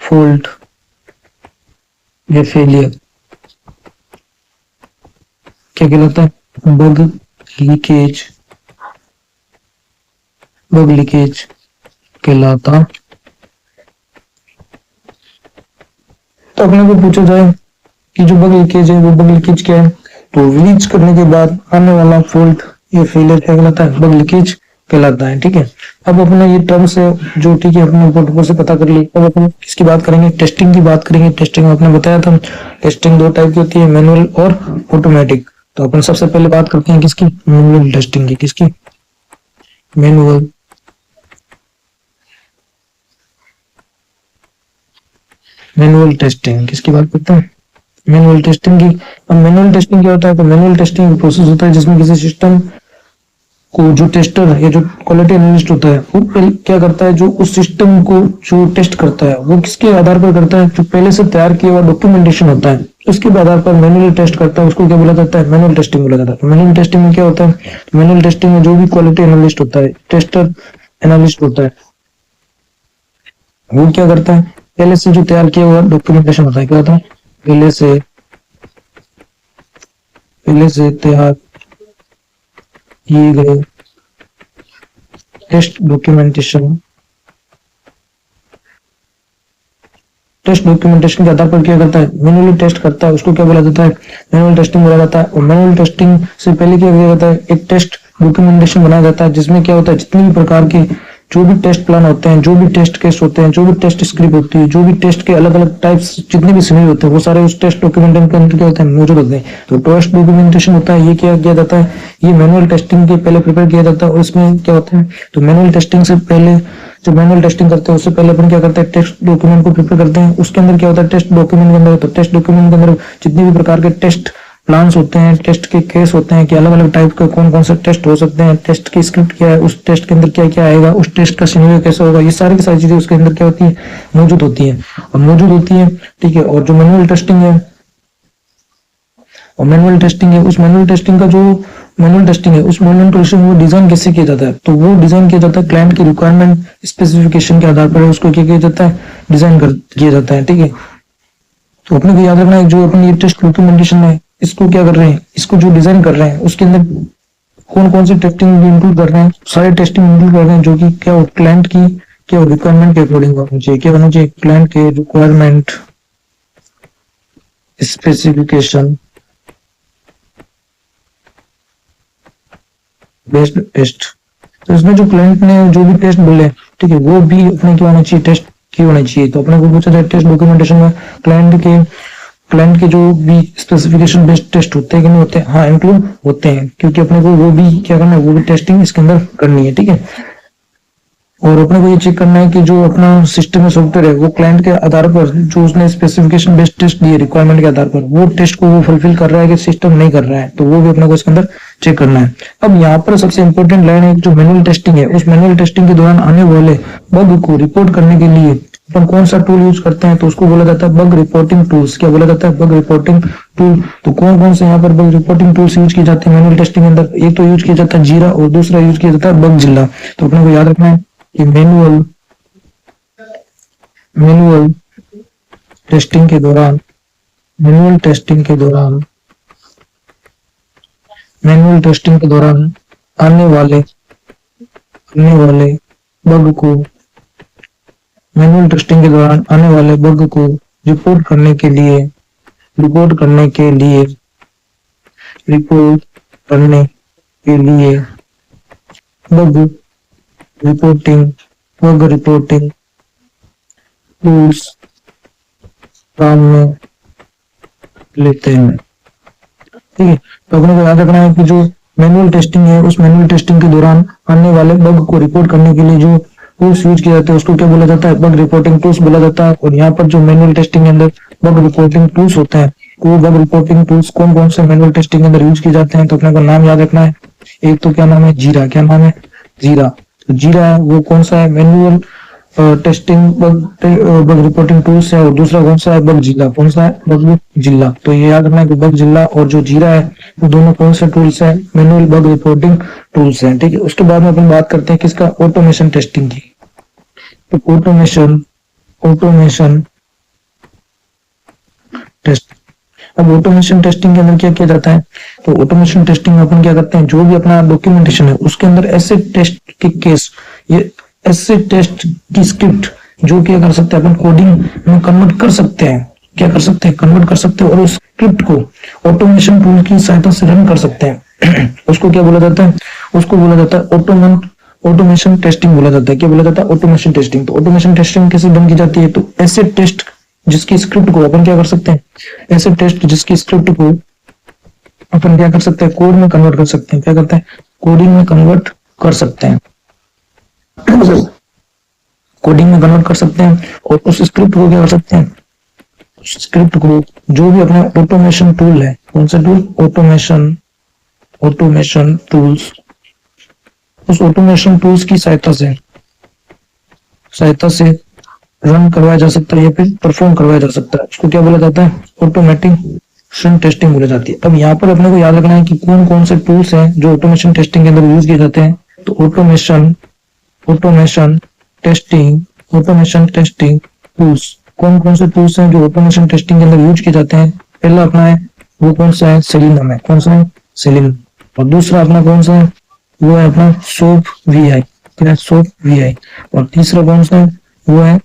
[SPEAKER 1] फॉल्ट या फेलियर क्या कहलाता है? बग लीकेज कहलाता। तो अपने को पूछा जाए कि जो बग लीकेज है वो बग लीकेज क्या है, तो रिलीज करने के बाद आने वाला फॉल्ट या फेलियर क्या कहलाता है? बग लीकेज कहलाता है। ठीक है, अब अपने ये टर्म्स है जो, ठीक है, अपने ऊपर से पता कर ली। अब अपन किसकी बात करेंगे? टेस्टिंग की बात करेंगे। टेस्टिंग आपने बताया था, टेस्टिंग दो टाइप की होती है, मैनुअल और ऑटोमेटिक। तो अपन सबसे पहले बात करते हैं किसकी? मैनुअल टेस्टिंग की। किसकी? Manual testing. किसकी बात करते हैं? मैनुअल टेस्टिंग की। अब मैनुअल टेस्टिंग क्या होता है? तो मैनुअल टेस्टिंग प्रोसेस होता है जिसमें किसी सिस्टम को जो टेस्टर है या जो क्वालिटी एनालिस्ट होता है वो क्या करता है, जो उस सिस्टम को जो टेस्ट करता है वो किसके आधार पर करता है? जो पहले से तैयार किया हुआ डॉक्यूमेंटेशन होता है उसके आधार पर मैनुअली टेस्ट करता है, उसको क्या बोला जाता है? मैनुअल टेस्टिंग बोला जाता है। मैनुअल टेस्टिंग में क्या होता है? मैनुअल टेस्टिंग में जो भी क्वालिटी एनालिस्ट होता है, टेस्टर एनालिस्ट होता है, वो क्या करता है? पहले से जो तैयार किया हुआ डॉक्यूमेंटेशन होता है, क्या होता है? पहले से तैयार किए गए टेस्ट डॉक्यूमेंटेशन के आधार पर क्या करता है? मैनुअली टेस्ट करता है, उसको क्या बोला जाता है? मैनुअल टेस्टिंग बोला जाता है। और मैनुअल टेस्टिंग से पहले क्या किया जाता है? एक टेस्ट डॉक्यूमेंटेशन बनाया जाता है जिसमें क्या होता है, जितनी भी प्रकार के जो भी टेस्ट प्लान होते हैं, जो भी टेस्ट केस होते हैं, जो भी टेस्ट स्क्रिप्ट होती है, जो भी टेस्ट के अलग अलग टाइप्स जितने भी सिनेरियो होते हैं वो सारे उस टेस्ट डॉक्यूमेंटेशन के अंदर क्या होते हैं? मौजूद होते हैं। तो टेस्ट डॉक्यूमेंटेशन होता है, ये क्या किया जाता है? ये मैनुअल टेस्टिंग के पहले प्रिपेयर किया जाता है। और इसमें क्या होता है? तो मैनुअल टेस्टिंग से पहले, जब मैनुअल टेस्टिंग करते हैं उससे पहले अपन क्या करते हैं? टेस्ट डॉक्यूमेंट को प्रिपेयर करते हैं। उसके अंदर क्या होता है? टेस्ट डॉक्यूमेंट के अंदर, तो टेस्ट डॉक्यूमेंट के अंदर जितने भी प्रकार के टेस्ट प्लान्स होते हैं, टेस्ट के केस होते हैं कि अलग अलग टाइप के कौन कौन से टेस्ट हो सकते हैं, टेस्ट की स्क्रिप्ट क्या है, उस टेस्ट के अंदर क्या क्या आएगा, उस टेस्ट का सिनेरियो कैसा होगा, ये सारी की सारी चीजें उसके अंदर क्या होती है? मौजूद होती है। ठीक है, और जो मैनुअल टेस्टिंग है उस मैनुअल टेस्टिंग है, उस मैनुअल टेस्टिंग वो डिजाइन कैसे किया जाता है? तो वो डिजाइन किया जाता है क्लाइंट की रिक्वायरमेंट स्पेसिफिकेशन के आधार पर, उसको क्या किया जाता है? डिजाइन किया जाता है। ठीक है, तो अपने को याद रखना है जो अपन ये टेस्ट डॉक्यूमेंटेशन है इसको क्या कर रहे हैं, इसको जो डिजाइन कर रहे हैं उसके अंदर कौन कौन से टेस्टिंग इंक्लूड कर रहे हैं, सारे टेस्टिंग इंक्लूड कर रहे हैं जो कि क्या क्लाइंट की क्या रिक्वायरमेंट के अकॉर्डिंग होना चाहिए, क्या होना चाहिए क्लाइंट के रिक्वायरमेंट स्पेसिफिकेशन बेस्ड टेस्ट। तो इसमें जो क्लाइंट ने जो भी टेस्ट बोले, ठीक है, वो भी अपने क्या होना चाहिए, टेस्ट की होना चाहिए। तो अपने को पूछा जाए टेस्ट डॉक्यूमेंटेशन में क्लाइंट के जो भी स्पेसिफिकेशन बेस्ड टेस्ट होते हैं कि नहीं होते हैं, हाँ इंक्लूड होते हैं, क्योंकि अपने को वो भी क्या करना है, वो भी टेस्टिंग इसके अंदर करनी है, ठीक है। और अपने को ये चेक करना है कि जो अपना सिस्टम में सॉफ्टवेयर है वो क्लाइंट के आधार पर जो उसने स्पेसिफिकेशन बेस्ड टेस्ट दिए रिक्वायरमेंट के आधार पर, वो टेस्ट को वो फुलफिल कर रहा है कि सिस्टम नहीं कर रहा है, तो वो भी अपने को इसके अंदर चेक करना है। अब यहाँ पर सबसे इंपॉर्टेंट लाइन है जो मैनुअल टेस्टिंग है, उस मैनुअल टेस्टिंग के दौरान आने वाले बग को रिपोर्ट करने के लिए अपन कौन सा टूल यूज करते हैं, तो उसको बोला जाता है बग रिपोर्टिंग टूल्स। क्या बोला जाता है, बग रिपोर्टिंग टूल। तो कौन कौन से यहाँ पर बग रिपोर्टिंग टूल्स यूज किए जाते हैं मैनुअल टेस्टिंग के अंदर, एक तो यूज किया जाता है जीरा और दूसरा यूज किया जाता है बगजिल्ला। तो अपने को याद रखना है कि मैनुअल टेस्टिंग के दौरान मैनुअल टेस्टिंग के दौरान आने वाले बग को मैनुअल टेस्टिंग के दौरान आने वाले बग को रिपोर्ट करने के लिए बग रिपोर्टिंग टूल्स काम में लेते हैं, ठीक है। तो अपने को याद रखना है कि जो मैनुअल टेस्टिंग है, उस मैनुअल टेस्टिंग के दौरान आने वाले बग को रिपोर्ट करने के लिए जो टूल्स यूज किए जाते हैं उसको क्या बोला जाता है, बग रिपोर्टिंग टूल्स बोला जाता है। और यहाँ पर जो मैनुअल टेस्टिंग के अंदर बग रिपोर्टिंग टूल्स होते हैं, वो बग रिपोर्टिंग टूल्स कौन कौन से मैनुअल टेस्टिंग के अंदर यूज किए जाते हैं, तो अपने को नाम याद रखना है। एक तो क्या नाम है, जीरा। क्या नाम है, जीरा। तो जीरा वो कौन सा है, manual testing bug reporting tools है। और दूसरा कौन सा है, बगजिल्ला। कौन सा है, बगजिल्ला। तो ये याद रखना है कि बगजिल्ला और जो जीरा है वो दोनों कौन से टूल्स है, मैनुअल बग रिपोर्टिंग टूल्स हैं, ठीक है। उसके बाद में अपन बात करते हैं किसका, ऑटोमेशन टेस्टिंग की। तो ऑटोमेशन टेस्ट। अब ऑटोमेशन टेस्टिंग के अंदर क्या किया जाता है, तो ऑटोमेशन टेस्टिंग में अपन क्या करते हैं, जो भी अपना डॉक्यूमेंटेशन है उसके अंदर ऐसे टेस्ट के केस, ये ऐसे टेस्ट की स्क्रिप्ट जो क्या कर सकते हैं अपन कोडिंग में कन्वर्ट कर सकते हैं, क्या कर सकते हैं, कन्वर्ट कर सकते हैं, और उस स्क्रिप्ट को ऑटोमेशन टूल की सहायता से रन कर सकते हैं। उसको क्या बोला जाता है, उसको बोला जाता है ऑटोमेशन टेस्टिंग बोला जाता है। क्या बोला जाता है, ऑटोमेशन टेस्टिंग। तो ऑटोमेशन टेस्टिंग कैसे डन की जाती है, तो ऐसे टेस्ट जिसकी स्क्रिप्ट को अपन क्या कर सकते हैं, ऐसे टेस्ट जिसकी स्क्रिप्ट को अपन क्या कर सकते हैं, कोड में कन्वर्ट कर सकते हैं। क्या करते हैं, कोडिंग में कन्वर्ट कर सकते हैं, कोडिंग में कन्वर्ट कर सकते हैं। और उस स्क्रिप्ट को क्या कर सकते हैं, उस स्क्रिप्ट को जो भी अपना ऑटोमेशन टूल है, कौन सा टूल, ऑटोमेशन टूल्स, उस ऑटोमेशन टूल्स की सहायता से रन करवाया जा सकता है या फिर परफॉर्म करवाया जा सकता है। उसको क्या बोला जाता है, ऑटोमेशन टेस्टिंग बोला जाती है। अब यहाँ पर अपने को याद रखना है कि कौन कौन से टूल्स हैं जो ऑटोमेशन टेस्टिंग के अंदर यूज किए जाते हैं। तो ऑटोमेशन टेस्टिंग टूल्स, कौन कौन से टूल्स हैं जो ऑटोमेशन टेस्टिंग के अंदर यूज किए जाते हैं। पहला अपना है वो कौन सा है, सेलिनम है। कौन सा है, सेलिनम। और दूसरा अपना कौन सा है, वो है अपना सोप वीआई। क्या है, सोप वीआई। और तीसरा कौन सा है, वो है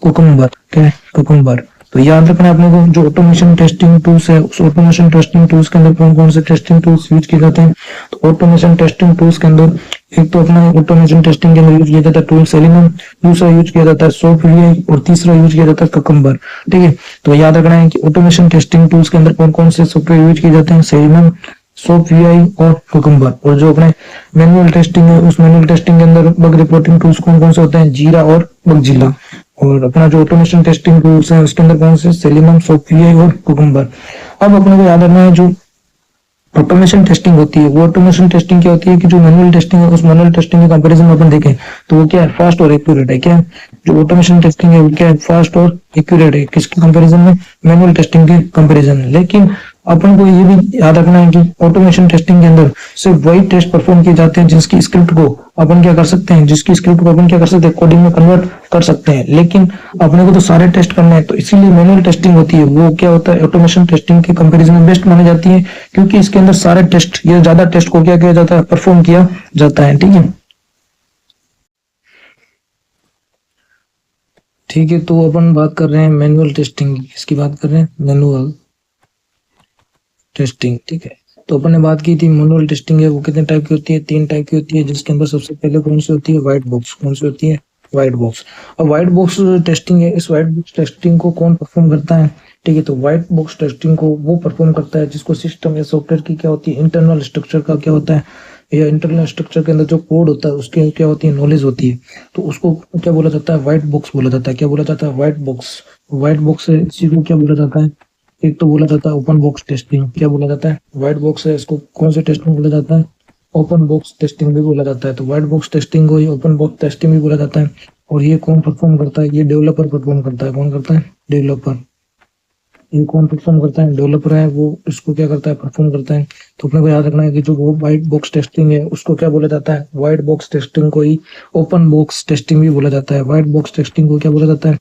[SPEAKER 1] कुकुम्बर। क्या है, कुकुम्बर। तो याद रखना है अपने को जो ऑटोमेशन टेस्टिंग टूल्स है, उस ऑटोमेशन टेस्टिंग टूल्स के अंदर कौन कौन से टेस्टिंग टूल्स यूज किए जाते हैं। तो ऑटोमेशन टेस्टिंग टूल्स के अंदर एक तो अपना ऑटोमेशन टेस्टिंग के अंदर यूज किया जाता है टूल सेलिनम, दूसरा यूज किया जाता है सोप वीआई, और तीसरा यूज किया जाता है कुकुम्बर, ठीक है। तो याद रखना है कि ऑटोमेशन टेस्टिंग टूल्स के अंदर कौन कौन से सॉफ्टवेयर यूज किए जाते हैं, सेलिनम, सोप वीआई और कुकुम्बर। और जो अपने मैनुअल टेस्टिंग है, उस मैनुअल टेस्टिंग के अंदर बग रिपोर्टिंग टूल्स कौन कौन से होते हैं, जीरा और बगजिल्ला। और अपना जो ऑटोमेशन टेस्टिंग टूल्स है उसके अंदर कौन से, सेलिनम, सोप वीआई और कुकुम्बर। अब अपने को याद रखना है जो ऑटोमेशन टेस्टिंग होती है, वो ऑटोमेशन टेस्टिंग क्या होती है कि जो मैनुअल टेस्टिंग है उस मैनुअल टेस्टिंग के कंपैरिजन में अपन देखें तो वो क्या है, फास्ट और एक्यूरेट है। क्या है, जो ऑटोमेशन टेस्टिंग है वो क्या है, फास्ट और एक्यूरेट है। किसके कंपैरिजन में, मैनुअल टेस्टिंग के कंपैरिजन में। लेकिन अपन को ये भी याद रखना है कि ऑटोमेशन टेस्टिंग के अंदर सिर्फ वही टेस्ट परफॉर्म किए जाते हैं जिसकी स्क्रिप्ट को अपन क्या कर सकते हैं, जिसकी स्क्रिप्ट को अपन क्या कर सकते हैं, कोडिंग में कन्वर्ट कर सकते हैं। लेकिन अपने को तो सारे टेस्ट करने हैं, तो इसीलिए मैनुअल टेस्टिंग होती है, वो क्या होता है, ऑटोमेशन टेस्टिंग के कंपैरिजन में बेस्ट मानी जाती है, क्योंकि इसके अंदर सारे टेस्ट या ज्यादा टेस्ट को क्या किया जाता है, परफॉर्म किया जाता है। ठीक है, ठीक है। तो अपन बात कर रहे हैं मैनुअल टेस्टिंग की, किसकी बात कर रहे हैं, मैनुअल टेस्टिंग। ठीक है, तो अपन ने बात की थी मैनुअल टेस्टिंग है वो कितने टाइप की होती है, 3 टाइप की होती है, जिसके अंदर सबसे पहले कौन सी होती है, व्हाइट बॉक्स। कौन सी होती है, व्हाइट बॉक्स। अब व्हाइट बॉक्स टेस्टिंग है, इस व्हाइट बॉक्स टेस्टिंग को कौन परफॉर्म करता है, ठीक है, तो व्हाइट बॉक्स टेस्टिंग को वो परफॉर्म करता है जिसको सिस्टम या सॉफ्टवेयर की क्या होती है, इंटरनल स्ट्रक्चर का क्या होता है, या इंटरनल स्ट्रक्चर के अंदर जो कोड होता है उसकी क्या होती है, नॉलेज होती है। तो उसको क्या बोला जाता है, व्हाइट बॉक्स बोला जाता है। क्या बोला जाता है, व्हाइट बॉक्स। व्हाइट बॉक्स है, इसी को क्या बोला जाता है, एक तो बोला जाता है ओपन बॉक्स टेस्टिंग। क्या बोला जाता है, व्हाइट बॉक्स है, इसको कौन से टेस्टिंग बोला जाता है, ओपन बॉक्स टेस्टिंग भी बोला जाता है। तो व्हाइट बॉक्स टेस्टिंग को ही ओपन बॉक्स टेस्टिंग भी बोला जाता है। और ये कौन परफॉर्म करता है, ये डेवलपर परफॉर्म करता है। कौन करता है, डेवलपर। ये कौन परफॉर्म करता है, डेवलपर है, वो इसको क्या करता है, परफॉर्म करता है। तो अपने को याद रखना है कि जो वो व्हाइट बॉक्स टेस्टिंग है उसको क्या बोला जाता है, व्हाइट बॉक्स टेस्टिंग को ही ओपन बॉक्स टेस्टिंग भी बोला जाता है। व्हाइट बॉक्स टेस्टिंग को क्या बोला जाता है,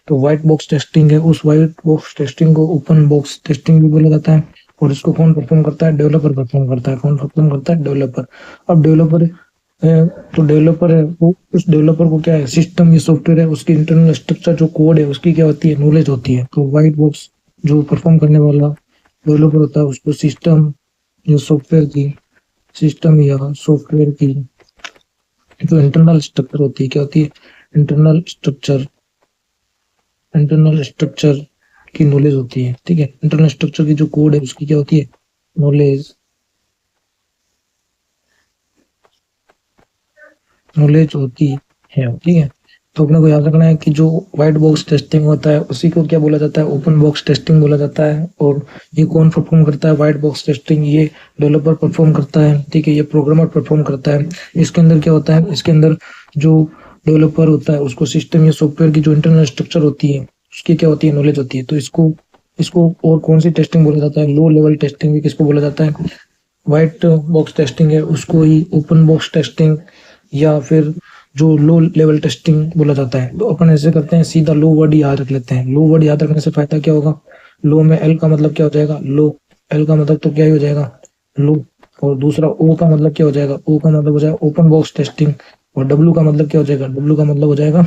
[SPEAKER 1] तो व्हाइट बॉक्स टेस्टिंग है, उस व्हाइट बॉक्स टेस्टिंग को ओपन बॉक्स टेस्टिंग भी बोला जाता है। और इसको कौन परफॉर्म करता है, डेवलपर परफॉर्म करता है। कौन परफॉर्म करता है, डेवलपर। अब डेवलपर है, तो डेवलपर है वो, उस डेवलपर को क्या है, सिस्टम या सॉफ्टवेयर है उसकी इंटरनल स्ट्रक्चर जो कोड है उसकी क्या होती है, नॉलेज होती है। तो व्हाइट बॉक्स जो परफॉर्म करने वाला डेवलपर होता है उसको सिस्टम या सॉफ्टवेयर की, सिस्टम या सॉफ्टवेयर की जो इंटरनल स्ट्रक्चर होती है, क्या होती है, इंटरनल स्ट्रक्चर, इंटरनल स्ट्रक्चर की नॉलेज होती है। ठीक है, इंटरनल स्ट्रक्चर की जो कोड है उसकी क्या होती है, नॉलेज, नॉलेज होती है। ठीक है, तो अपने को याद रखना है कि जो व्हाइट बॉक्स टेस्टिंग होता है उसी को क्या बोला जाता है, ओपन बॉक्स टेस्टिंग बोला जाता है। और ये कौन परफॉर्म करता है, व्हाइट बॉक्स टेस्टिंग, ये डेवलपर परफॉर्म करता है। ठीक है, ये प्रोग्रामर परफॉर्म करता है। इसके अंदर क्या होता है, इसके अंदर जो डेवलपर होता है उसको सिस्टम या सॉफ्टवेयर की जो इंटरनल स्ट्रक्चर होती है उसकी क्या होती है, नॉलेज होती है। तो इसको इसको और कौन सी टेस्टिंग बोला जाता है, लो लेवल टेस्टिंग भी किसको बोला जाता है, व्हाइट बॉक्स टेस्टिंग है उसको ही ओपन बॉक्स टेस्टिंग या फिर जो लो लेवल टेस्टिंग बोला जाता है। तो अपन ऐसे करते हैं, सीधा लो वर्ड याद रख लेते हैं। लो वर्ड याद रखने से फायदा क्या होगा, लो में एल का मतलब क्या हो जाएगा, लो। एल का मतलब तो क्या ही हो जाएगा, लो। और दूसरा ओ का मतलब क्या हो जाएगा, ओ का मतलब हो जाएगा ओपन बॉक्स टेस्टिंग। और डब्ल्यू का मतलब क्या हो जाएगा, डब्ल्यू का मतलब हो जाएगा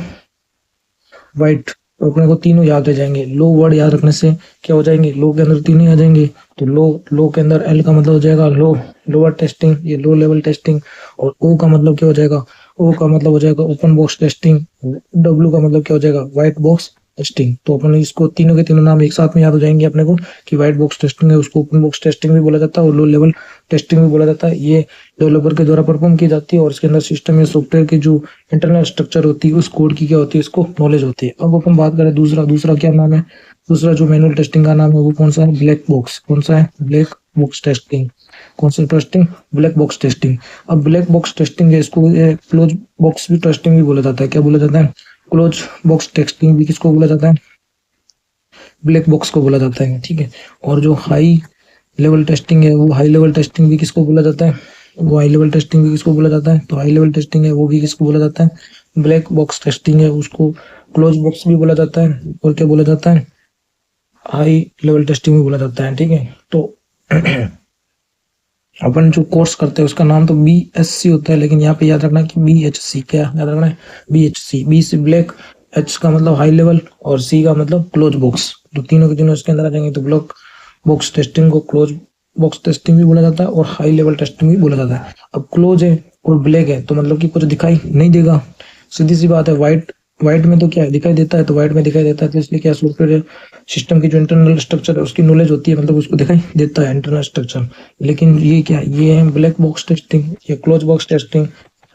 [SPEAKER 1] व्हाइट। तो अपने को तीनों याद रह जाएंगे। लो वर्ड याद रखने से क्या हो जाएंगे, लो के अंदर तीनों आ जाएंगे। तो लो, लो के अंदर एल का मतलब हो जाएगा लो, लोअर टेस्टिंग, ये लो लेवल टेस्टिंग। और ओ का मतलब क्या हो जाएगा, ओ का मतलब हो जाएगा ओपन बॉक्स टेस्टिंग। डब्ल्यू का मतलब क्या हो जाएगा, व्हाइट बॉक्स टेस्टिंग। तो अपन इसको तीनों के तीनों नाम एक साथ में याद हो जाएंगे अपने को कि व्हाइट बॉक्स टेस्टिंग है उसको ओपन बॉक्स टेस्टिंग भी बोला जाता है और लो लेवल टेस्टिंग भी बोला जाता है। ये डेवलपर के द्वारा परफॉर्म की जाती है और इसके अंदर सिस्टम या सॉफ्टवेयर की जो इंटरनल स्ट्रक्चर होती है उस कोड की क्या होती है, इसको नॉलेज होती है। अब अपन बात करें दूसरा, दूसरा क्या नाम है, दूसरा जो मैनुअल टेस्टिंग का नाम है वो कौन सा है, ब्लैक बॉक्स। कौन सा है, ब्लैक बॉक्स टेस्टिंग। कौन सा टेस्टिंग, ब्लैक बॉक्स टेस्टिंग। अब ब्लैक बॉक्स टेस्टिंग है इसको क्लोज बॉक्स भी टेस्टिंग भी बोला जाता है। क्या बोला जाता है, क्लोज बॉक्स टेस्टिंग भी किसको बोला जाता है, ब्लैक बॉक्स को बोला जाता है। ठीक है, और जो हाई लेवल टेस्टिंग है वो हाई लेवल टेस्टिंग भी किसको बोला जाता है, वो हाई लेवल टेस्टिंग भी किसको बोला जाता है, तो हाई लेवल टेस्टिंग है वो भी किसको बोला जाता है, ब्लैक बॉक्स टेस्टिंग है उसको क्लोज बॉक्स भी बोला जाता है और क्या बोला जाता है, हाई लेवल टेस्टिंग भी बोला जाता है। ठीक है, तो अपन जो कोर्स करते हैं उसका नाम तो BSc होता है, लेकिन यहाँ पे याद रखना कि BHC, क्या याद रखना है, BHC। बी से ब्लैक, एच का मतलब हाई लेवल और सी का मतलब क्लोज बॉक्स। तो तीनों के तीनों इसके अंदर आ जाएंगे। तो ब्लॉक बॉक्स टेस्टिंग को क्लोज बॉक्स टेस्टिंग भी बोला जाता है और हाई लेवल टेस्टिंग भी बोला जाता है। अब क्लोज है और ब्लैक है तो मतलब कि कुछ दिखाई नहीं देगा, सीधी सी बात है। व्हाइट, व्हाइट में तो क्या है, दिखाई देता है, तो व्हाइट में दिखाई देता है तो इसलिए क्या, सॉफ्टवेयर सिस्टम की जो इंटरनल स्ट्रक्चर है उसकी नॉलेज होती है, मतलब उसको दिखाई देता है इंटरनल स्ट्रक्चर। लेकिन ये क्या, ये है ब्लैक बॉक्स टेस्टिंग या क्लोज बॉक्स टेस्टिंग,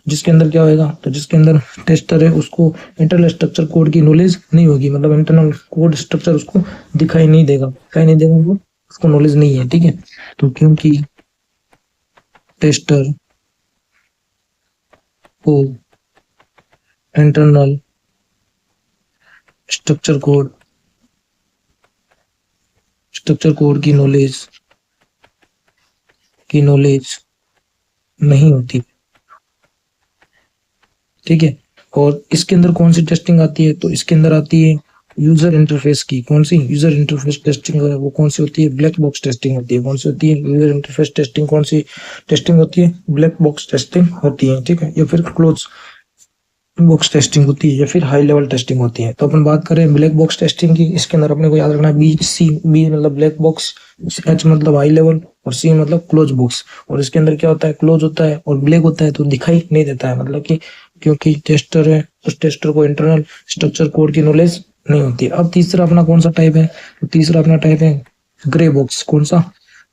[SPEAKER 1] जिसके अंदर क्या होएगा, तो जिसके अंदर टेस्टर है उसको इंटरनल स्ट्रक्चर कोड की नॉलेज नहीं होगी, मतलब इंटरनल कोड स्ट्रक्चर उसको दिखाई नहीं देगा, दिखाई नहीं देगा, वो उसको नॉलेज नहीं है। ठीक है, तो क्योंकि टेस्टर को internal structure code, structure code की नॉलेज की नॉलेज नहीं होती, ठीक है। और इसके अंदर कौन सी टेस्टिंग आती है, तो इसके अंदर आती है यूजर इंटरफेस की। कौन सी यूजर इंटरफेस टेस्टिंग है वो कौन सी होती है, ब्लैक बॉक्स टेस्टिंग होती है। कौन सी होती है, यूजर इंटरफेस टेस्टिंग। कौन सी टेस्टिंग होती है, ब्लैक बॉक्स टेस्टिंग होती है, ठीक है। या फिर क्लोज बॉक्स टेस्टिंग होती है, या फिर हाई लेवल टेस्टिंग होती है। तो अपन बात करें ब्लैक बॉक्स टेस्टिंग की, इसके अंदर अपने को याद रखना है BC, बी मतलब ब्लैक बॉक्स, H मतलब हाई लेवल, और C मतलब क्लोज बॉक्स। और इसके अंदर क्या होता है, क्लोज होता है और ब्लैक होता है तो दिखाई नहीं देता है, मतलब कि क्योंकि टेस्टर है, उस टेस्टर को इंटरनल स्ट्रक्चर कोड की नॉलेज नहीं होती। अब तीसरा अपना कौन सा टाइप है, तो तीसरा अपना टाइप है ग्रे बॉक्स। कौन सा,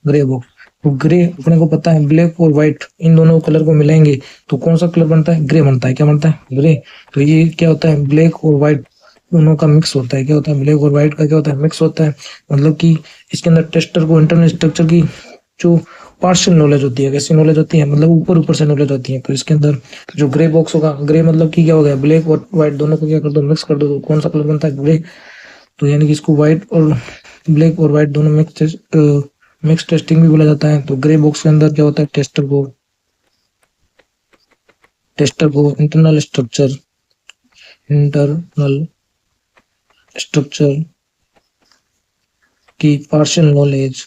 [SPEAKER 1] ग्रे बॉक्स। तो ग्रे अपने को पता है ब्लैक और व्हाइट इन दोनों कलर को मिलाएंगे तो कौन सा कलर बनता है, ग्रे बनता है। क्या बनता है, ग्रे। तो ये क्या होता है, ब्लैक और व्हाइट दोनों का मिक्स होता है। क्या होता है, ब्लैक और व्हाइट का क्या होता है, मिक्स होता है। मतलब कि इसके अंदर टेस्टर को इंटरनल स्ट्रक्चर की जो पार्शियल नॉलेज होती है, कैसी नॉलेज होती है, मतलब ऊपर ऊपर से नॉलेज होती है। तो इसके अंदर जो ग्रे बॉक्स होगा, ग्रे मतलब कि क्या हो गया, ब्लैक और व्हाइट दोनों को क्या कर दो, मिक्स कर दो, तो कौन सा कलर बनता है, ग्रे। तो यानी कि इसको व्हाइट और ब्लैक और व्हाइट दोनों मिक्स टेस्टिंग भी बोला जाता है। तो ग्रे बॉक्स के अंदर क्या होता है, टेस्टर को इंटरनल स्ट्रक्चर की पार्शियल नॉलेज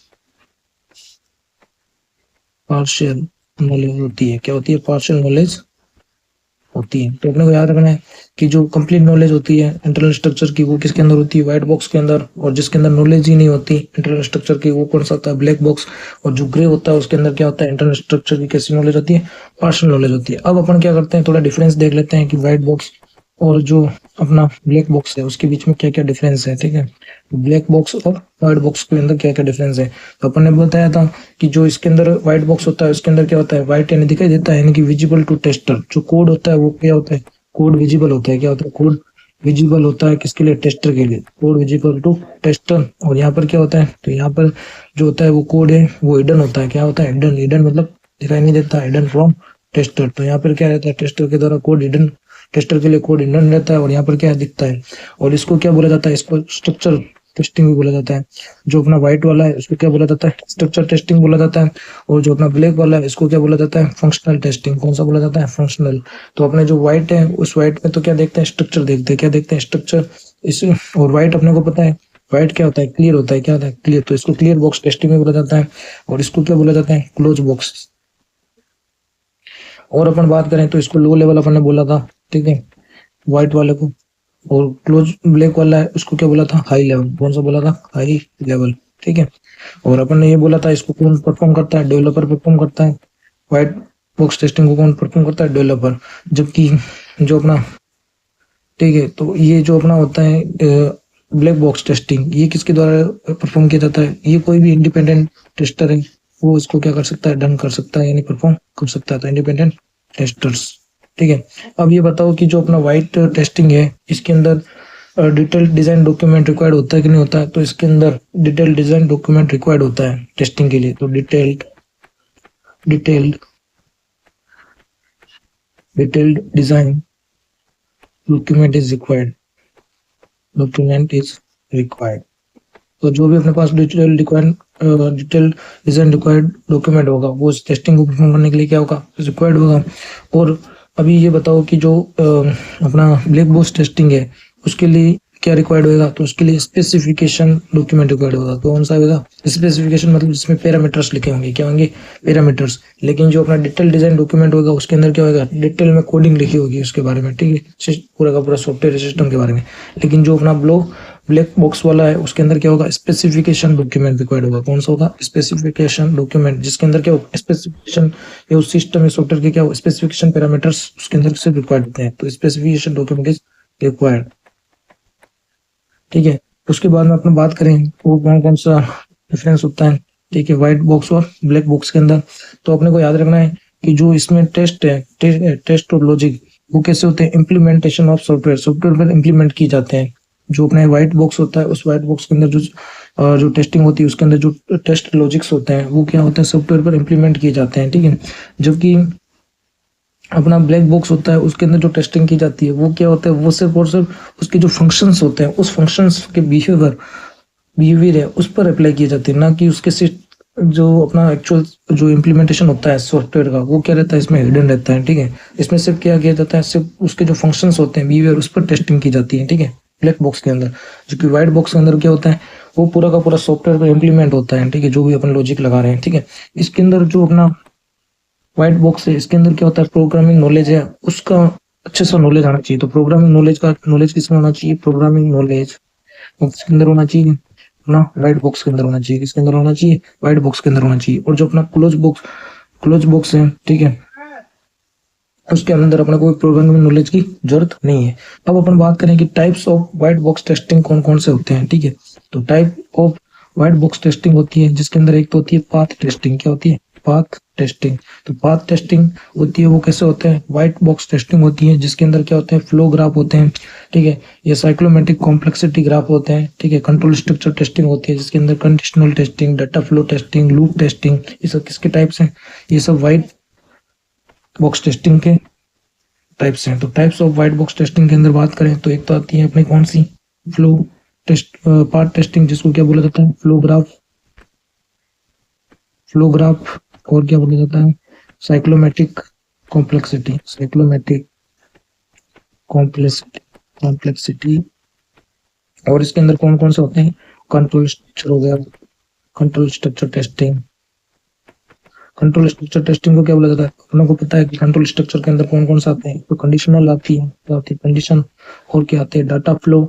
[SPEAKER 1] होती है। क्या होती है, पार्शियल नॉलेज होती है। तो अपने को याद रखना है कि जो कंप्लीट नॉलेज होती है इंटरनल स्ट्रक्चर की वो किसके अंदर होती है, व्हाइट बॉक्स के अंदर। और जिसके अंदर नॉलेज ही नहीं होती इंटरनल स्ट्रक्चर की वो कौन सा होता है, ब्लैक बॉक्स। और जो ग्रे होता है उसके अंदर क्या होता है, इंटरनल स्ट्रक्चर की कैसी नॉलेज होती है, पार्शियल नॉलेज होती है। अब अपन क्या करते हैं, थोड़ा डिफरेंस देख लेते हैं कि व्हाइट बॉक्स और जो अपना ब्लैक बॉक्स है उसके बीच में क्या क्या डिफरेंस है, ठीक है। ब्लैक बॉक्स और व्हाइट बॉक्स के अंदर क्या क्या डिफरेंस है। तो अपन ने बताया था कि जो इसके अंदर व्हाइट बॉक्स होता है उसके अंदर क्या होता है, व्हाइट यानी दिखाई देता है, यानी कि विजिबल टू टेस्टर। जो कोड होता है वो क्या होता है, कोड विजिबल होता है। क्या होता है, कोड विजिबल होता है किसके लिए, टेस्टर के लिए, कोड विजिबल टू टेस्टर। और यहाँ पर क्या होता है, तो यहाँ पर जो होता है वो कोड है वो हिडन होता है। क्या होता है, हिडन। हिडन मतलब दिखाई नहीं देता, हिडन फ्रॉम टेस्टर। तो यहाँ पर क्या रहता है, टेस्टर के द्वारा कोड हिडन, टेस्टर के लिए कोड हिडन रहता है और यहाँ पर क्या दिखता है। और इसको क्या बोला जाता है, इसको स्ट्रक्चर टेस्टिंग भी बोला जाता है। जो अपना व्हाइट वाला है उसको क्या बोला जाता है, स्ट्रक्चर टेस्टिंग बोला जाता है। और जो अपना ब्लैक वाला है इसको क्या बोला जाता है, फंक्शनल टेस्टिंग। कौन सा बोला जाता है, फंक्शनल। तो अपने जो व्हाइट है उस व्हाइट में तो क्या देखते हैं, स्ट्रक्चर देखते हैं। क्या देखते हैं, स्ट्रक्चर। इस और व्हाइट अपने को पता है व्हाइट क्या होता है, क्लियर होता है। क्या होता है, क्लियर। तो इसको क्लियर बॉक्स टेस्टिंग में बोला जाता है। और इसको क्या बोला जाता है, क्लोज बॉक्स। और अपन बात करें तो इसको लो लेवल अपन ने बोला था, ठीक है, व्हाइट वाले को। और क्लोज ब्लैक वाला है उसको क्या बोला था, हाई लेवल। कौन सा बोला था, हाई लेवल, ठीक है। और अपन ने ये बोला था इसको कौन परफॉर्म करता है, डेवलपर परफॉर्म करता है। व्हाइट बॉक्स टेस्टिंग को कौन परफॉर्म करता है, डेवलपर। जबकि जो अपना, ठीक है, तो ये जो अपना होता है ब्लैक बॉक्स टेस्टिंग, ये किसके द्वारा परफॉर्म किया जाता है, ये कोई भी इंडिपेंडेंट टेस्टर है वो इसको क्या कर सकता है, डन कर सकता है, यानी परफॉर्म कर सकता है। तो इंडिपेंडेंट टेस्टर्स, ठीक है। अब ये बताओ कि जो अपना व्हाइट टेस्टिंग है इसके अंदर डिटेल्ड डिजाइन डॉक्यूमेंट रिक्वायर्ड होता है कि नहीं होता है। तो इसके अंदर डिटेल्ड डिजाइन डॉक्यूमेंट रिक्वायर्ड होता है टेस्टिंग के लिए। तो detailed design document is required. तो जो भी अपने पास डिटेल डिजाइन रिक्वायर्ड डॉक्यूमेंट होगा वो इस टेस्टिंग को परफॉर्म करने के लिए क्या होगा, रिक्वायर्ड होगा। और अभी ये बताओ कि जो अपना ब्लैक बॉक्स टेस्टिंग है उसके लिए क्या रिक्वायर्ड होगा, तो उसके लिए स्पेसिफिकेशन डॉक्यूमेंट रिक्वायर्ड होगा। तो कौन सा होगा, स्पेसिफिकेशन मतलब जिसमें पैरामीटर्स लिखे होंगे। क्या होंगे, पैरामीटर्स। लेकिन जो अपना डिटेल डिजाइन डॉक्यूमेंट होगा उसके अंदर क्या होगा, डिटेल में कोडिंग लिखी होगी उसके बारे में, ठीक है, पूरा का पूरा सॉफ्टवेयर सिस्टम के बारे में। लेकिन जो अपना ब्लैक बॉक्स वाला है उसके अंदर क्या होगा, स्पेसिफिकेशन डॉक्यूमेंट रिक्वायर्ड होगा। कौन सा होगा, स्पेसिफिकेशन डॉक्यूमेंट, जिसके अंदर क्या होगा, स्पेसिफिकेशन या उस सिस्टम या सॉफ्टवेयर के क्या हो, स्पेसिफिकेशन पैरामीटर्स उसके अंदर से रिक्वायर्ड होते हैं। तो स्पेसिफिकेशन डॉक्यूमेंट इज रिक्वायर्ड, ठीक है। उसके बाद में अपना बात करें वो कौन कौन सा डिफरेंस होता है, ठीक है, व्हाइट बॉक्स और ब्लैक बॉक्स के अंदर। तो अपने को याद रखना है कि जो इसमें टेस्ट है, टेस्ट और लॉजिक वो कैसे होते हैं, इम्प्लीमेंटेशन ऑफ सॉफ्टवेयर पर इम्प्लीमेंट किए जाते हैं। जो अपने व्हाइट बॉक्स होता है उस व्हाइट बॉक्स के अंदर जो टेस्टिंग होती है उसके अंदर जो टेस्ट लॉजिक्स होते हैं वो क्या होते हैं, सॉफ्टवेयर पर इम्प्लीमेंट किए जाते हैं, ठीक है। जबकि अपना ब्लैक बॉक्स होता है उसके अंदर जो टेस्टिंग की जाती है वो क्या होता है, वो सिर्फ और सिर्फ उसके जो फंक्शंस होते हैं उस फंक्शंस के बिहेवियर है उस पर अप्लाई किए जाते हैं, ना कि उसके जो अपना एक्चुअल जो इम्प्लीमेंटेशन होता है सॉफ्टवेयर का, वो क्या रहता है, इसमें हिडन रहता है, ठीक है। इसमें सिर्फ क्या किया जाता है, सिर्फ उसके जो फंक्शंस होते हैं, बिहेवियर, उस पर टेस्टिंग की जाती है, ठीक है, ब्लैक बॉक्स के अंदर। जो कि व्हाइट बॉक्स के अंदर क्या होता है, वो पूरा का पूरा सॉफ्टवेयर पर इम्प्लीमेंट होता है, ठीक है, जो भी अपन लॉजिक लगा रहे हैं, ठीक है। इसके अंदर जो अपना व्हाइट बॉक्स है, इसके अंदर क्या होता है, प्रोग्रामिंग नॉलेज है उसका अच्छे से नॉलेज आना चाहिए। तो प्रोग्रामिंग नॉलेज का नॉलेज किसमें होना चाहिए, प्रोग्रामिंग नॉलेज इसके अंदर होना चाहिए ना, व्हाइट बॉक्स के अंदर होना चाहिए। किसके अंदर होना चाहिए, व्हाइट बॉक्स के अंदर होना चाहिए। और जो अपना क्लोज बॉक्स है, ठीक है, उसके अंदर अपने कोई प्रोग्रामिंग नॉलेज की जरूरत नहीं है। अब अपन बात करें कि types of white box testing कौन कौन से होते हैं, ठीक है। तो type of white box testing होती है, जिसके अंदर एक तो होती है पाथ टेस्टिंग। क्या होती है, पाथ टेस्टिंग। तो पाथ टेस्टिंग होती है, वो कैसे होते हैं, व्हाइट बॉक्स टेस्टिंग होती है, जिसके अंदर क्या होते हैं, फ्लो ग्राफ होते हैं, ठीक है, ये साइक्लोमेट्रिक कॉम्प्लेक्सिटी ग्राफ होते हैं, ठीक है। कंट्रोल स्ट्रक्चर टेस्टिंग होती है, जिसके अंदर conditional testing, data flow testing, loop testing, ये सब किसके टाइप्स हैं, ये सब व्हाइट बॉक्स टेस्टिंग के टाइप्स हैं। तो types of white box testing के अंदर बात करें तो एक तो आती है अपनी कौन सी, फ्लो टेस्ट, पार्ट टेस्टिंग, जिसको क्या बोला जाता है, फ्लो ग्राफ, और क्या बोला जाता है, साइक्लोमेट्रिक कॉम्प्लेक्सिटी। और इसके अंदर कौन कौन से होते हैं, कंट्रोल स्ट्रक्चर हो गया, control structure testing. Control structure testing को क्या बोला जाता है, अपने को पता है कि कंट्रोल स्ट्रक्चर के अंदर कौन कौन से आते हैं, तो कंडीशनल आती है, तो आती है कंडीशन, और क्या आते हैं, डाटा फ्लो,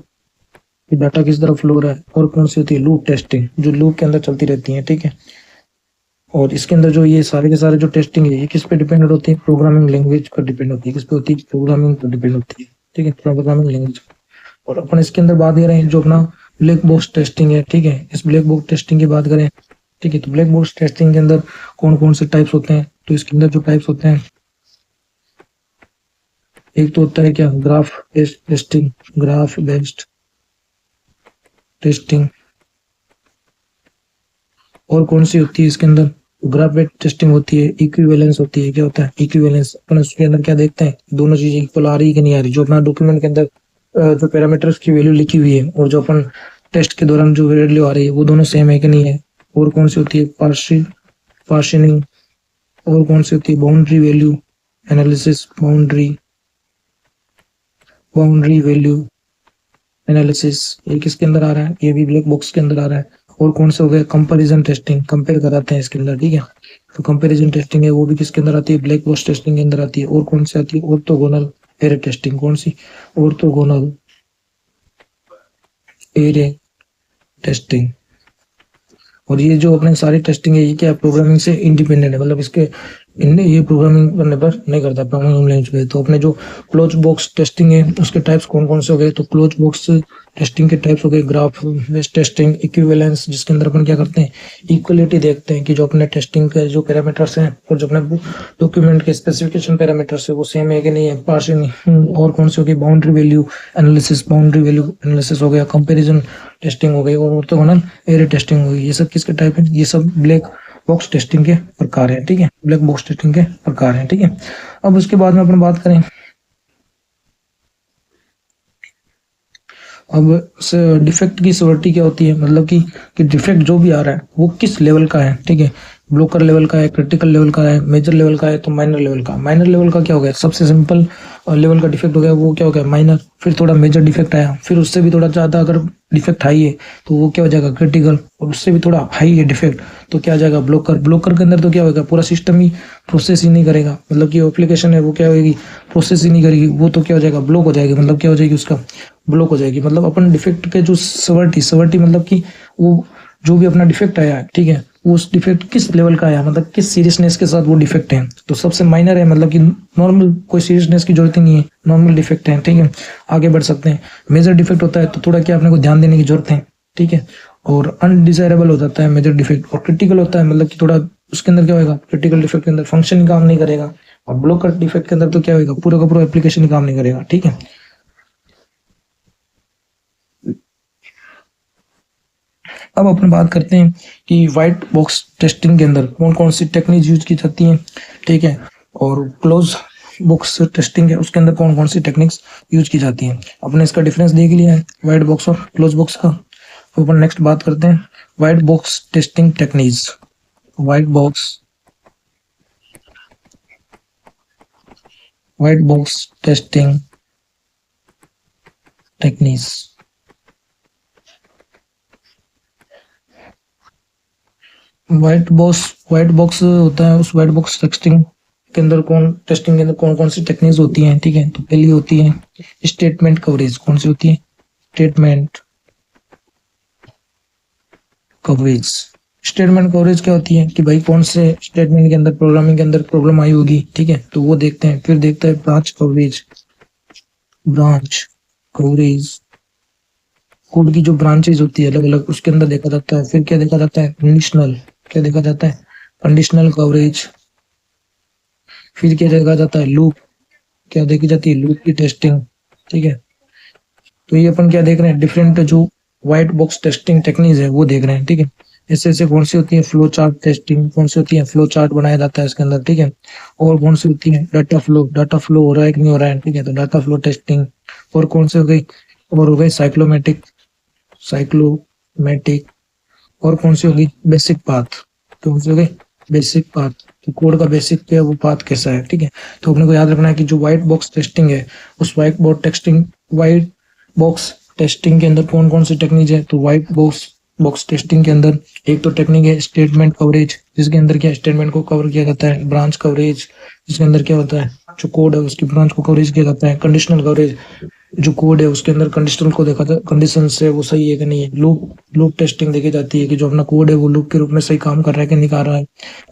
[SPEAKER 1] कि डाटा किस तरह फ्लो हो रहा है, और कौन सी होती है, लूप टेस्टिंग, जो लूप के अंदर चलती रहती है, ठीक है। और इसके अंदर जो ये सारे के सारे जो टेस्टिंग है, ये किस पे डिपेंड होती है, प्रोग्रामिंग लैंग्वेज पर डिपेंड होती है। किस पे होती है, प्रोग्रामिंग पर डिपेंड होती है, ठीक है, प्रोग्रामिंग लैंग्वेज। और अपन इसके अंदर बात कर रहे हैं जो अपना ब्लैक बॉक्स टेस्टिंग है, ठीक है, इस ब्लैक बॉक्स टेस्टिंग की बात करें, ठीक है। तो ब्लैक बॉक्स टेस्टिंग के अंदर कौन कौन से टाइप्स होते हैं, तो इसके अंदर जो टाइप्स होते हैं, एक तो होता है क्या, ग्राफ बेस्ड टेस्टिंग। और कौन सी होती है इसके अंदर, ग्राफ बेस्ड टेस्टिंग होती है, इक्विवेलेंस होती है। क्या होता है, इक्विवेलेंस, अपन उसके अंदर क्या देखते हैं, दोनों चीजें इक्वल आ रही है कि नहीं आ रही, जो अपना डॉक्यूमेंट के अंदर जो पैरामीटर्स की वैल्यू लिखी हुई है, और जो अपन टेस्ट के दौरान जो वैल्यू आ रही है, वो दोनों सेम है कि नहीं है। और कौन सी होती है, पार्शियनिंग। और कौन सी होती है, boundary value analysis, boundary value analysis. ये किसके अंदर आ रहा है, ये भी ब्लैक बॉक्स के अंदर आ रहा है। और कौन से हो गए, कंपैरिजन टेस्टिंग, कंपेयर कराते हैं इसके अंदर, ठीक है। तो कंपैरिजन टेस्टिंग है, वो भी किसके अंदर आती है, ब्लैक बॉक्स टेस्टिंग के अंदर आती है। और कौन सी आती है, ऑर्थोगोनल एरे टेस्टिंग। कौन सी, ऑर्थोगोनल एरे टेस्टिंग। और ये जो अपने सारी टेस्टिंग है, ये क्या प्रोग्रामिंग से इंडिपेंडेंट है, मतलब इसके इनने ये प्रोग्रामिंग करने पर नहीं करता, प्रोग्रामिंग लैंग्वेज पे। तो अपने जो क्लोज बॉक्स टेस्टिंग है, उसके टाइप्स कौन कौन से हो गए, तो क्लोज बॉक्स टेस्टिंग के टाइप्स हो गए, ग्राफ बेस्ड टेस्टिंग, इक्विवेलेंस, जिसके अंदर अपन क्या करते हैं, इक्वलिटी देखते हैं कि जो अपने टेस्टिंग के जो पैरामीटर्स हैं, और जो अपने डॉक्यूमेंट के स्पेसिफिकेशन पैरामीटर्स है, वो सेम है कि नहीं है, पार्शियल। और कौन सी होगी, बाउंड्री वैल्यू एनालिसिस हो गया, कंपैरिजन टेस्टिंग हो गई, और ऑर्थोगोनल एरे टेस्टिंग हो गई। ये सब किसके टाइप है, ये सब ब्लैक बॉक्स टेस्टिंग के प्रकार हैं, ठीक है, ब्लैक बॉक्स टेस्टिंग के प्रकार हैं, ठीक है। अब उसके बाद में अपन बात करें, अब डिफेक्ट की सिवियरिटी क्या होती है, मतलब कि डिफेक्ट जो भी आ रहा है वो किस लेवल का है, ठीक है, ब्लोकर लेवल का है, क्रिटिकल लेवल का है, मेजर लेवल का है, तो माइनर लेवल का। माइनर लेवल का क्या हो गया, सबसे सिंपल लेवल का डिफेक्ट हो गया, वो क्या हो गया, माइनर। फिर थोड़ा मेजर डिफेक्ट आया, फिर उससे भी थोड़ा ज्यादा अगर डिफेक्ट हाई है तो वो क्या हो जाएगा, क्रिटिकल। और उससे भी थोड़ा हाई है डिफेक्ट, तो क्या आ जाएगा, ब्लोकर के अंदर तो क्या होगा, पूरा सिस्टम ही प्रोसेस ही नहीं करेगा, मतलब कि एप्लीकेशन है वो क्या होगी, प्रोसेस ही नहीं करेगी, वो तो क्या हो जाएगा, ब्लॉक हो जाएगी, मतलब क्या हो जाएगी, उसका ब्लॉक हो जाएगी। मतलब अपन डिफेक्ट के जो सवर्टी मतलब कि वो जो भी अपना डिफेक्ट आया है, ठीक है, उस डिफेक्ट किस लेवल का आया, मतलब किस सीरियसनेस के साथ वो डिफेक्ट है। तो सबसे माइनर है, मतलब कि नॉर्मल, कोई सीरियसनेस की जरूरत ही नहीं है, नॉर्मल डिफेक्ट है, ठीक है, आगे बढ़ सकते हैं। मेजर डिफेक्ट होता है तो थोड़ा क्या अपने को ध्यान देने की जरूरत है, ठीक है। और अनडिजायरेबल हो जाता है मेजर डिफेक्ट। और क्रिटिकल होता है, मतलब कि थोड़ा उसके अंदर क्या होगा, क्रिटिकल डिफेक्ट के अंदर फंक्शन ही काम नहीं करेगा। और ब्लॉकर डिफेक्ट के अंदर तो क्या होगा, पूरा का पूरा एप्लीकेशन ही काम नहीं करेगा, ठीक है। अब अपन बात करते हैं कि व्हाइट बॉक्स टेस्टिंग के अंदर कौन कौन सी टेक्निक यूज की जाती हैं, ठीक है। और क्लोज बॉक्स टेस्टिंग है, उसके अंदर कौन कौन सी टेक्निक्स यूज की जाती हैं। अपने इसका डिफरेंस देख लिया है व्हाइट बॉक्स और क्लोज बॉक्स का। तो अपन नेक्स्ट बात करते हैं white box testing techniques. White box testing techniques. White box होता है, उस व्हाइट बॉक्स टेस्टिंग के अंदर कौन कौन सी टेक्निक्स होती हैं, ठीक है। तो पहली होती है स्टेटमेंट कवरेज। कौन सी होती है? Statement coverage. स्टेटमेंट कवरेज क्या होती है कि भाई कौन से स्टेटमेंट के अंदर, प्रोग्रामिंग के अंदर प्रॉब्लम आई होगी, ठीक है, तो वो देखते हैं। फिर देखता है ब्रांच कवरेज। कोड की जो ब्रांचेज होती है अलग अलग, उसके अंदर देखा जाता है। फिर क्या देखा जाता है? क्या देखा जाता है? Conditional coverage. फिर क्या देखा जाता है? लूप। क्या देखी जाती है? लूप की टेस्टिंग, ठीक है। तो ये अपन क्या देख रहे हैं? डिफरेंट जो व्हाइट बॉक्स टेस्टिंग टेक्निक्स है वो देख रहे हैं, ठीक है। ऐसे कौन सी होती है? Flow chart testing. कौन सी होती है? फ्लो चार्ट बनाया जाता है इसके अंदर, ठीक है। और कौन सी होती है? डाटा फ्लो हो रहा है कि नहीं हो रहा है, ठीक है, तो डाटा फ्लो टेस्टिंग। और कौन सी हो गई? और हो गई साइक्लोमेटिक। और कौन सी होगी? Basic path. तो कौन सी हो गई? Basic path. तो कोड का बेसिक क्या है, वो पाथ कैसा है, ठीक है। तो अपने को याद रखना है कि जो व्हाइट बॉक्स टेस्टिंग है, उस व्हाइट बॉक्स टेस्टिंग के अंदर कौन कौन सी टेक्निक है। तो व्हाइट बॉक्स टेस्टिंग के अंदर एक तो टेक्निक है स्टेटमेंट कवरेज, जिसके अंदर क्या स्टेटमेंट को कवर किया जाता है। ब्रांच कवरेज, जिसके अंदर क्या होता है, जो कोड है उसकी ब्रांच को कवरेज किया जाता है। कंडीशनल कवरेज, जो कोड है उसके अंदर कंडीशनल को देखा जाता है, कंडीशन से वो सही है कि नहीं है। लूप टेस्टिंग देखी जाती है कि जो अपना कोड है वो लूप के रूप में सही काम कर रहा है कि नहीं कर रहा है।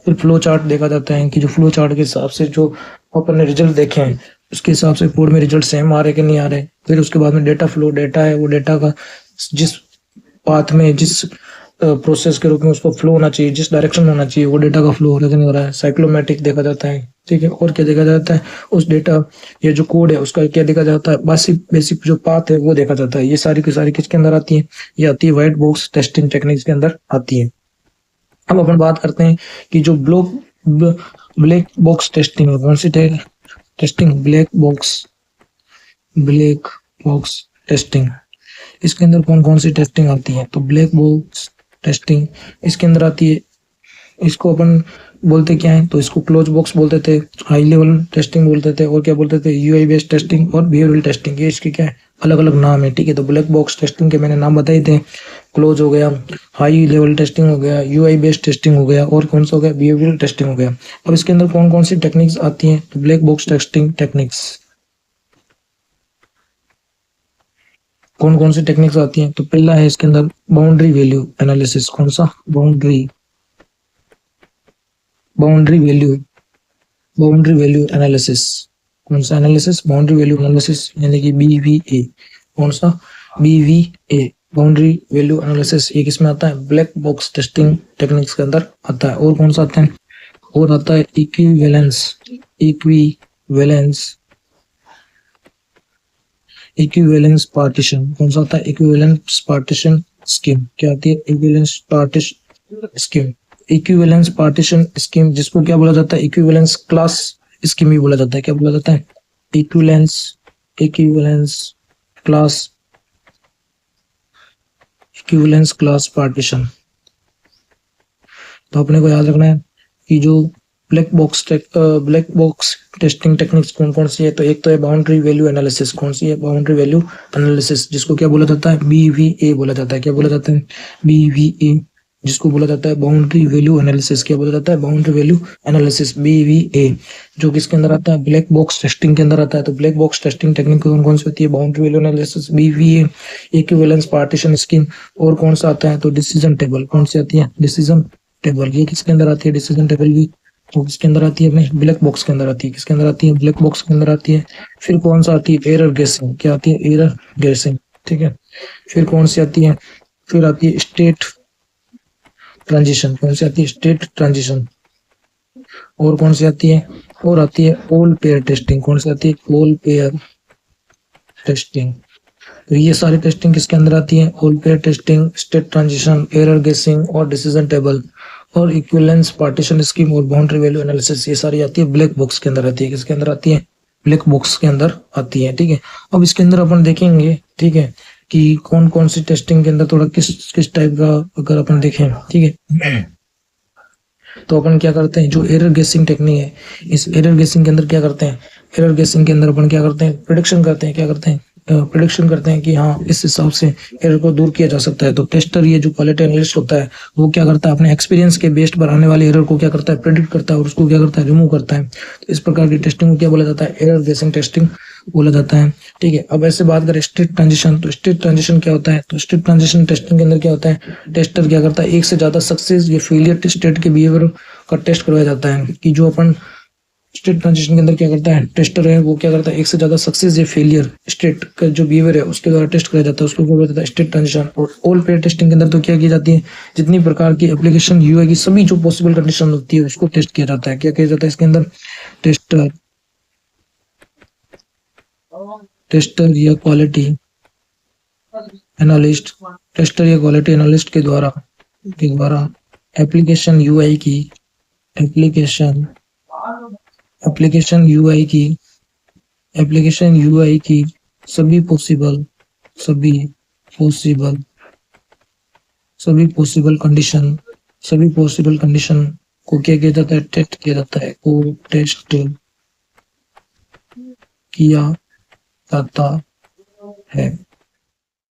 [SPEAKER 1] फिर फ्लो चार्ट देखा जाता है कि जो फ्लो चार्ट के हिसाब से जो अपन ने रिजल्ट देखे हैं, उसके हिसाब से कोड में रिजल्ट सेम आ रहे कि नहीं आ रहे। फिर उसके बाद में डेटा है, वो डेटा का जिस पाथ में, जिस प्रोसेस के रूप में उसको फ्लो होना चाहिए, जिस डायरेक्शन में होना चाहिए, वो डेटा का फ्लो हो रहा है कि नहीं हो रहा है। साइक्लोमेटिक देखा जाता है, ठीक है। और क्या देखा जाता है? उस डेटा, ये जो कोड है उसका क्या देखा जाता है? बेसिक जो पाथ है वो देखा जाता है। ये सारी की सारी किसके अंदर आती है? ये आती है व्हाइट बॉक्स टेस्टिंग टेक्निक्स के अंदर आती है। अब अपन बात करते हैं कि जो ब्लैक बॉक्स टेस्टिंग है, कौन सी टेस्टिंग? Black box testing. इसके अंदर कौन कौन सी टेस्टिंग आती है? तो ब्लैक बॉक्स टेस्टिंग इसके अंदर आती है। इसको अपन बोलते क्या है? तो इसको क्लोज बॉक्स बोलते थे, हाई लेवल टेस्टिंग बोलते थे, और क्या बोलते थे? यूआई बेस्ड टेस्टिंग और बिहेवियरल टेस्टिंग। ये इसके क्या है? अलग अलग नाम है, ठीक है। तो ब्लैक बॉक्स टेस्टिंग के मैंने नाम बताए थे। क्लोज हो गया, हाई लेवल टेस्टिंग हो गया, यूआई बेस्ड टेस्टिंग हो गया, और कौन सा हो गया? बिहेवियरल टेस्टिंग हो गया। अब इसके अंदर कौन कौन सी टेक्निक्स आती हैं? तो ब्लैक बॉक्स टेस्टिंग टेक्निक्स कौन कौन सी टेक्निक्स आती हैं? तो पहला है इसके अंदर बाउंड्री वैल्यू एनालिसिस। कौन सा? Boundary value analysis. कौन सा एनालिसिस? बाउंड्री वैल्यू एनालिसिस, यानी कि BVA। कौन सा? BVA, boundary value analysis. ये किसमें आता है? ब्लैक बॉक्स टेस्टिंग टेक्निक्स के अंदर आता है। और कौन सा आता है? और आता है इक्विवेलेंस पार्टीशन। कौन सा आता है? Equivalence partition scheme. क्या आती है? इक्विवेलेंस पार्टीशन स्कीम, जिसको क्या बोला जाता है? इक्विवेलेंस क्लास स्कीम भी बोला जाता है। क्या बोला जाता है? Equivalence class partition. तो अपने को याद रखना है कि जो ब्लैक बॉक्स टेस्टिंग टेक्निक्स कौन कौन सी है। तो एक तो है बाउंड्री वैल्यू एनालिसिस। कौन सी है? बाउंड्री वैल्यू एनालिसिस, जिसको क्या बोला जाता है? BVA बोला जाता है। क्या बोला जाता है? BVA, जिसको बोला जाता है बाउंड्री वैल्यू एनालिसिस। क्या बोला जाता है? बाउंड्री वैल्यू एनालिसिस, BVA, जो किसके अंदर आता है? ब्लैक बॉक्स टेस्टिंग के अंदर आता है। तो ब्लैक बॉक्स टेस्टिंग टेक्निक कौन कौन सी होती है? Boundary value analysis, BVA, equivalence partition scheme. और कौन सा आता है? तो डिसीजन टेबल। कौन सी आती है? Decision table. ये किसके अंदर आती है? डिसीजन टेबल भी तो किसके अंदर आती है? अपने ब्लैक बॉक्स के अंदर आती है। किसके अंदर आती है? ब्लैक बॉक्स के अंदर आती है। फिर कौन सा आती है? एरर गेसिंग। क्या आती है? एरर गेसिंग, ठीक है। फिर कौन सी आती है? फिर आती है स्टेट ट्रांजिशन। कौन सी आती है? State transition. और कौन सी आती है? और आती है ऑल पेयर टेस्टिंग। कौन सी आती है? All pair testing. तो ये सारी टेस्टिंग किसके अंदर आती है? All pair testing, state transition, error गेसिंग और डिसीजन टेबल और इक्विवेलेंस पार्टीशन स्कीम और बाउंड्री वैल्यू एनालिसिस। ये सारी आती है ब्लैक बॉक्स के अंदर आती है। किसके अंदर आती है? ब्लैक बॉक्स के अंदर आती है, ठीक है। अब इसके अंदर अपन देखेंगे, ठीक है, कि कौन कौन सी टेस्टिंग के अंदर थोड़ा किस टाइप का अगर अपन देखें, ठीक है। तो अपन क्या करते हैं, जो एरर गेसिंग टेक्निक है, इस एरर गेसिंग के अंदर क्या करते हैं, एरर गेसिंग के अंदर अपन क्या करते हैं, प्रिडिक्शन करते हैं, क्या करते हैं, प्रिडिक्शन करते हैं कि हाँ इस हिसाब से एरर को दूर किया जा सकता है। तो टेस्टर, ये जो क्वालिटी एनालिस्ट होता है, वो क्या करता है, अपने एक्सपीरियंस के बेस्ड पर आने वाले एरर को क्या करता है, प्रिडिक्ट करता है और उसको क्या करता है, रिमूव करता है। तो इस प्रकार की टेस्टिंग को क्या बोला जाता है, एरर गेसिंग टेस्टिंग बोला जाता है। ठीक है, अब ऐसे बात करें स्टेट ट्रांजिशन, तो स्टेट ट्रांजिशन क्या होता है, तो स्टेट ट्रांजिशन टेस्टिंग के अंदर क्या होता है, टेस्टर क्या करता है, एक से ज्यादा सक्सेस या फेलियर स्टेट के बिहेवियर का टेस्ट करवाया जाता है। कि जो अपन स्टेट ट्रांजिशन के अंदर क्या करता है, टेस्टर है वो क्या करता है, एक से ज्यादा सक्सेस या फेलियर स्टेट का जो बिहेवियर है उसके द्वारा टेस्ट किया जाता है, उसको बोला जाता है स्टेट ट्रांजिशन। और ऑल पेयर टेस्टिंग के अंदर तो क्या की जाती है, जितनी प्रकार की एप्लीकेशन यूआई की सभी जो पॉसिबल कंडीशन होती है उसको टेस्ट किया जाता है। क्या किया जाता है इसके अंदर, टेस्टर टेस्टर या क्वालिटी एनालिस्ट, टेस्टर या क्वालिटी एनालिस्ट के द्वारा एप्लीकेशन यूआई की एप्लीकेशन एप्लीकेशन यूआई की एप्लीकेशन यूआई की सभी पॉसिबल सभी पॉसिबल सभी पॉसिबल कंडीशन सभी पॉसिबल कंडीशन को क्या किया जाता है, टेस्ट किया जाता है, को टेस्ट किया जाता है।